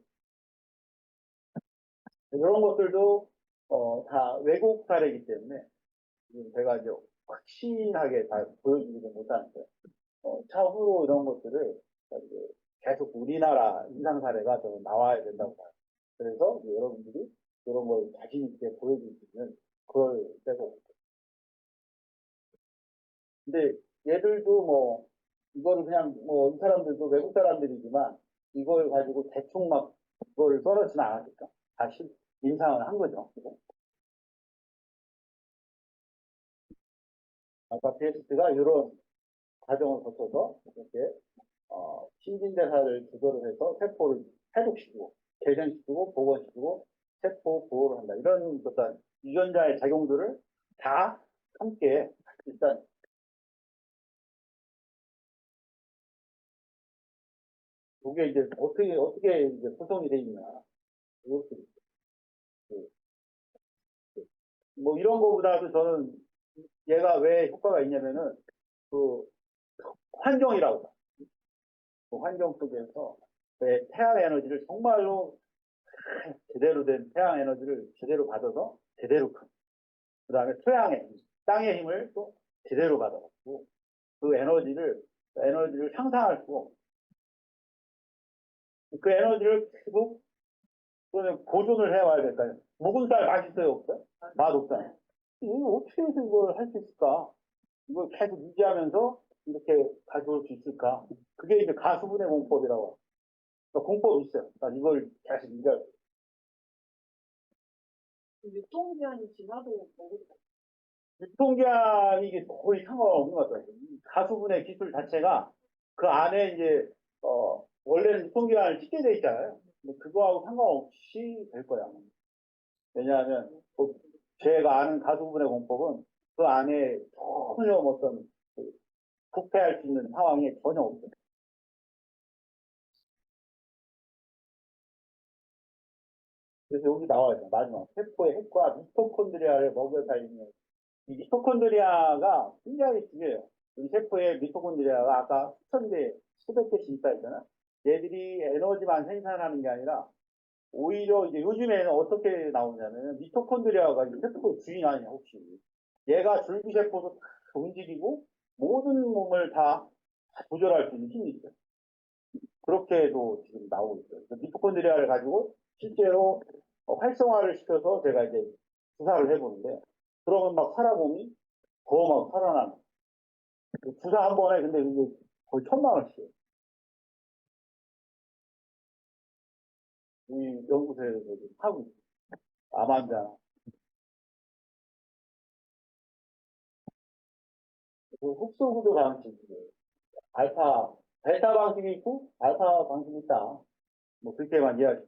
이런 것들도 다 외국 사례이기 때문에 지금 제가 이제 확신하게 다 보여주지는 못하는데 차후로 이런 것들을 이제 계속 우리나라 임상 사례가 더 나와야 된다고 봐요. 그래서 이제 여러분들이 이런 걸 자신 있게 보여줄 수 있는 그걸 빼고. 근데 얘들도 뭐 이거를 그냥 뭐 이 사람들도 외국 사람들이지만 이걸 가지고 대충 막 그걸 써놓지는 않았을까? 다시 임상을 한 거죠. 그죠? 아까 베스트가 이런 과정을 거쳐서 이렇게 신진대사를 조절을 해서 세포를 해독시키고 개선시키고 복원시키고 세포 보호를 한다. 이런 어떤 유전자의 작용들을 다 함께 일단 이게 이제 어떻게 이제 구성이 되어 있나 이것들이 뭐 이런 거보다도 저는 얘가 왜 효과가 있냐면은 그 환경이라고 봐요. 그 환경 속에서 왜 태양 에너지를 정말로 제대로 된 태양 에너지를 제대로 받아서 제대로 큰. 그 다음에 토양의 힘, 땅의 힘을 또 제대로 받아가지고 그 에너지를 상상할 수가 없고 그 에너지를 계속 그러면 보존을 해와야 될까요? 묵은 쌀 맛있어요, 없어요? 맛없잖아요. 이거 어떻게 해서 이걸 할 수 있을까? 이걸 계속 유지하면서 이렇게 가져올 수 있을까? 그게 이제 가수분해 공법이라고 해요. 그러니까 공법이 있어요. 그러니까 이걸 계속 유지할 수 유통기한이 지나도 먹을 수 유통기한이 이게 거의 상관없는 것 같아요. 이 가수분해 기술 자체가 그 안에 이제, 원래는 유통기한을 찍게 돼 있잖아요. 근데 그거하고 상관없이 될 거야. 왜냐하면, 제가 아는 가수분해 공법은 그 안에 전혀 어떤 부패할 수 있는 상황이 전혀 없어요. 그래서 여기 나와요. 마지막. 세포의 핵과 미토콘드리아를 먹여 살리는 이 미토콘드리아가 굉장히 중요해요. 우리 세포의 미토콘드리아가 아까 수천 개, 수백 개씩 있다 했잖아. 얘들이 에너지만 생산하는 게 아니라 오히려 이제 요즘에는 어떻게 나오냐면 미토콘드리아가 세포의 주인 아니냐 혹시. 얘가 줄기세포도 다 움직이고 모든 몸을 다 조절할 수 있는 힘이 있어요. 그렇게도 지금 나오고 있어요. 미토콘드리아를 가지고 실제로 활성화를 시켜서 제가 이제 주사를 해보는데 그러면 막 사람 몸이 더 막 살아나는. 주사 한 번에 근데 이게 거의 1,000만 원씩. 이 연구소에서 하고 있어요. 암환자. 그 흡수구조 방식, 알파 베타 방식이 있고 알파 방식이 있다. 뭐 그렇게만 이해하죠.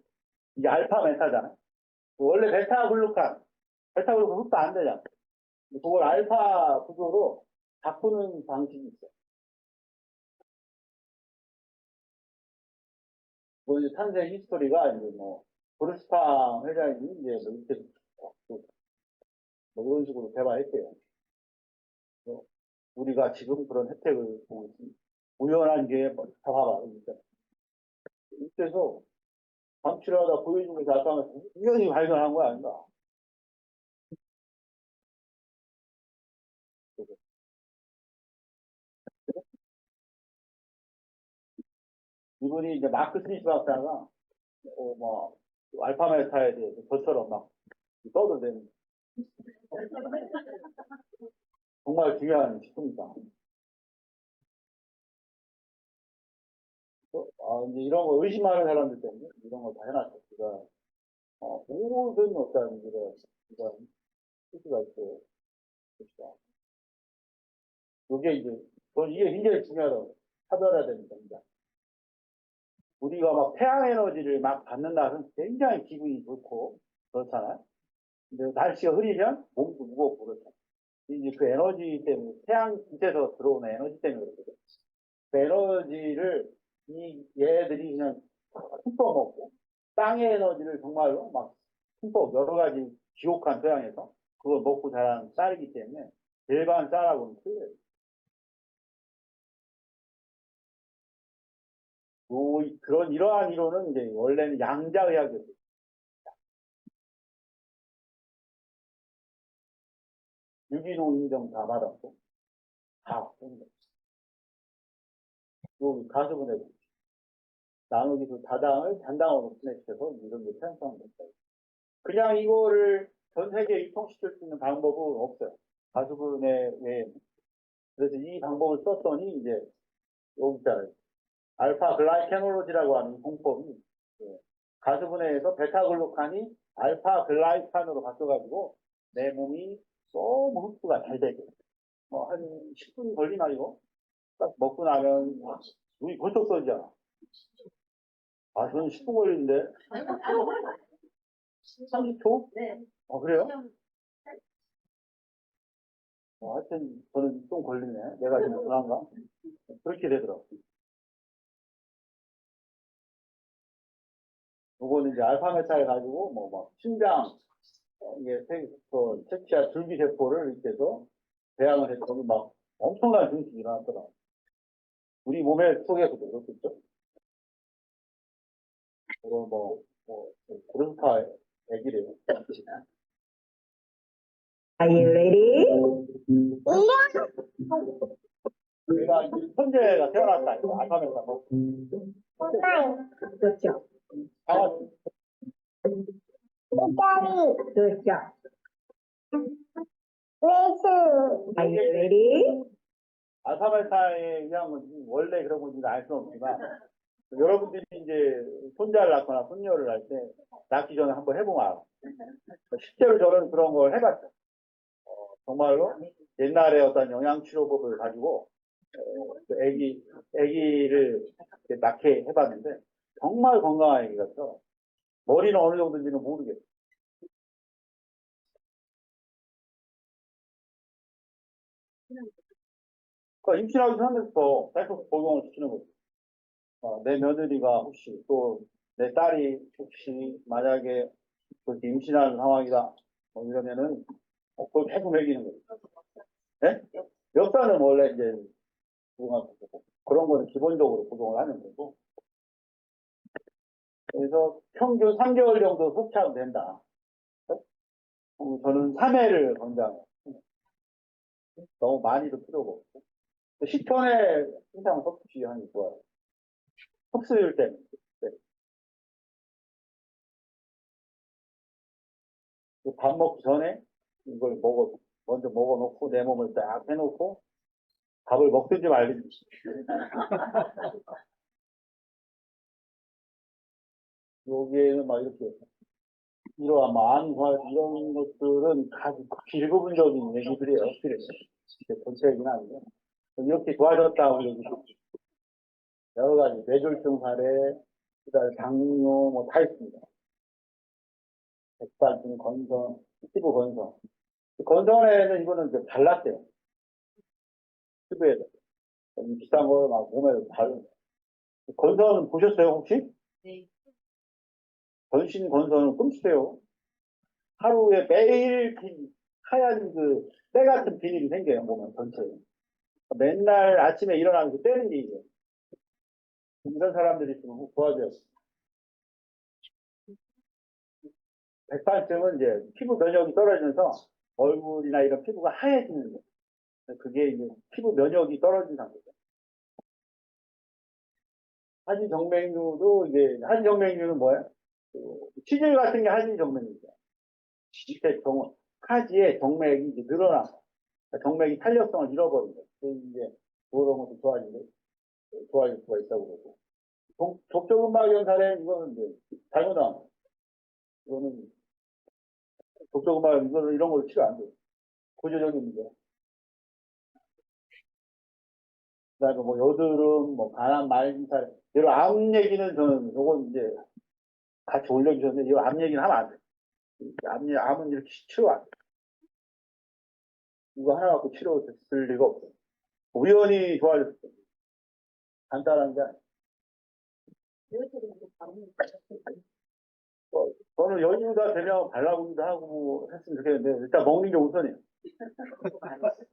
이게 알파 메타잖아. 원래 베타 글루칸 흡수 안 되잖아. 그걸 알파 구조로 바꾸는 방식이 있어. 뭐 이제 탄생 히스토리가 이제 뭐 브루스팡 회장이 이제 뭐 이렇게 뭐 이런 식으로 개발했대요. 우리가 지금 그런 혜택을 보고 있습니다. 우연한 게 뭐, 다 봐봐. 그러니까. 이때서 방치를 하다 보여주고 나타나서 우연히 발견한 거야, 아닌가? 이분이 이제 마크 스미스 박사가, 뭐, 알파 메타에 대해서 저처럼 막 떠들대는 정말 중요한 식품이다. 이제 이런 거 의심하는 사람들 때문에 이런 거 다 해놨어. 그러니까, 모든 어떤 이런 수가 있어요. 그렇죠. 이게 굉장히 중요하다고 차별해야 됩니다. 우리가 막 태양 에너지를 막 받는 날은 굉장히 기분이 좋고 그렇잖아요. 근데 날씨가 흐리면 몸도 무겁고 그렇잖아요. 이제 그 에너지 때문에 태양 빛에서 들어오는 에너지 때문에 그렇거든요. 그 에너지를 얘들이 그냥 흠뻑 먹고 땅의 에너지를 정말로 막 흠뻑 여러 가지 지옥한 토양에서 그걸 먹고 자란 쌀이기 때문에 일반 쌀하고는 틀려요. 이러한 이론은 이제 원래는 양자의학이었어요. 유기농 인정 다 받았고, 다. 여기 가수분해 나누기 그 다당을 단당으로 분해시켜서 이런 게 편성한 겁니다. 그냥 이거를 전 세계에 유통시킬 수 있는 방법은 없어요. 가수분해 외에는. 그래서 이 방법을 썼더니 이제 여기 있잖아요. 알파 글라이케놀로지라고 하는 공법이 가수분해에서 베타글루칸이 알파 글라이칸으로 바뀌어가지고 내 몸이 너무 흡수가 잘 되게 한 10분 걸리나 이거? 딱 먹고 나면 눈이 벌떡 떠지잖아. 저는 10분 걸리는데 30초? 네. 그래요? 하여튼 저는 좀 걸리네. 내가 좀 불안가? 그렇게 되더라고. 요거는 이제 알파메타 해가지고 막 심장 이게 채취한 줄기세포를 이렇게 해서 배양을 했더니 막 엄청난 증식이 일어났더라고. 우리 몸의 속에서도 그렇겠죠? 그거 브루스파 애기래요. Are you ready? 내가 이제 천재가 태어났다. 알파메타 먹고. 그렇죠. 강아지. 그렇죠. Are you ready? 알파메타에 의한 건지 원래 그런 건지는 알 수는 없지만 여러분들이 이제 손자를 낳거나 손녀를 낳을 때 낳기 전에 한번 해보면 알아. 실제로 저는 그런 걸 해봤죠. 정말로 옛날에 어떤 영양치료법을 가지고 아기를 낳게 해봤는데 정말 건강한 아기 같죠. 머리는 어느 정도인지는 모르겠어요. 그러니까 임신하기 전부터 계속 복용을 시키는 거죠. 내 며느리가 혹시 또 내 딸이 혹시 만약에 그렇게 임신하는 상황이다 이러면은 그걸 계속 먹이는 거죠. 네? 역사는 원래 이제 그런 거는 기본적으로 복용을 하는 거고. 그래서 평균 3개월 정도 섭취하면 된다. 저는 3회를 권장해요. 너무 많이도 필요가 없고. 10톤의 이상 섭취하는 게 좋아요. 흡수율 때문에. 밥 먹기 전에 이걸 먼저 먹어놓고 내 몸을 딱 해놓고 밥을 먹든지 말든지. 여기에는 막 이렇게 이러한 안과 이런 것들은 아주 비부분적인 얘기들이에요. 전체 얘기는 아니고 이렇게 좋아졌다고 얘기죠. 여러 가지 뇌졸중 사례, 그다음에 당뇨 뭐 다 있습니다. 백발진, 건선, 피부 건선. 건선에는 이거는 이제 발랐대요. 피부에서. 비싼 거 막 몸에 바르는. 건선 보셨어요, 혹시? 네. 전신 건선은 끔찍해요. 하루에 매일 하얀 때 같은 비닐이 생겨요, 몸에 전체에. 맨날 아침에 일어나면서 떼는 게 이제. 이런 사람들이 좀 도와줘요. 백발증은 이제 피부 면역이 떨어지면서 얼굴이나 이런 피부가 하얘지는 거예요. 그게 이제 피부 면역이 떨어진 상태죠. 하지정맥류도 이게, 하지정맥류는 뭐예요? 치질 같은 게 하지정맥류죠. 밑에 하지에 정맥이 이제 늘어나서 정맥이 탄력성을 잃어버린 거예요. 그래서 이제 그런 것도 좋아질 수가 있다고 그러고. 족저근막염 사례는 이거는 이제 잘못한 거예요. 이거는 족저근막염 이런 걸 치료 안 돼요. 구조적인 문제. 그다음에 뭐 여드름, 뭐 간암, 말기살, 이런 암 얘기는 저는 요건 이제 같이 올려주셨는데 이 암 얘기는 하면 안 돼. 암은 이렇게 치료 안 돼. 이거 하나 갖고 치료될 리가 없어요. 우연히 좋아졌을 때 간단한 게 아니에요. 저는 여유가 되면 발라보기도 하고 했으면 좋겠는데 일단 먹는 게 우선이에요.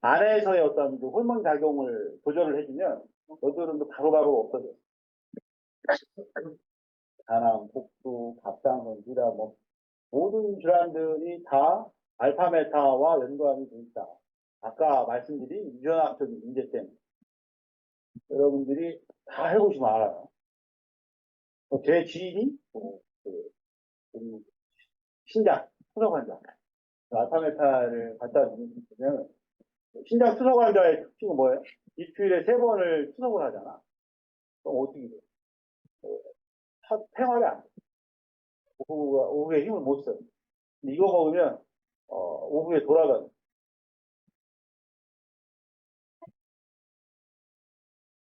안에서의 어떤 그 호르몬 작용을 조절을 해주면 여드름도 바로바로 없어져요. 간암, 복부, 갑상선, 비라 뭐 모든 질환들이 다 알파메타와 연관이 돼 있다. 아까 말씀드린 유전학적인 문제 때문에 여러분들이 다 해보시면 알아요. 제 지인이 신장 투석 환자 알파메타를 갖다 주면 신장 투석 환자의 특징은 뭐예요? 일주일에 3번을 투석을 하잖아. 그럼 어떻게 돼? 생활이 안 돼. 오후에 힘을 못 써요. 이거 먹으면 오후에 돌아가요.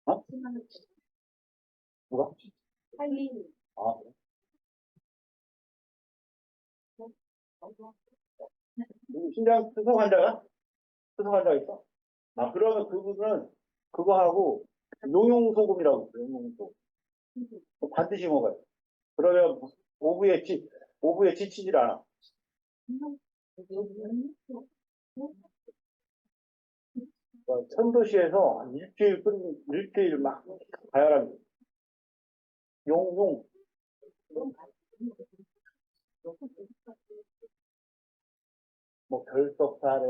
어? 누가? 아, 그래? 신장 투석 환자가 있어? 아, 그러면 그분은 그거 하고 용용소금이라고 있어요. 용용소금. 그거 반드시 먹어요. 그러면 오후에 지치질 않아. 천도시에서 일주일 막 가열합니다. 용용. 뭐 결석 사례.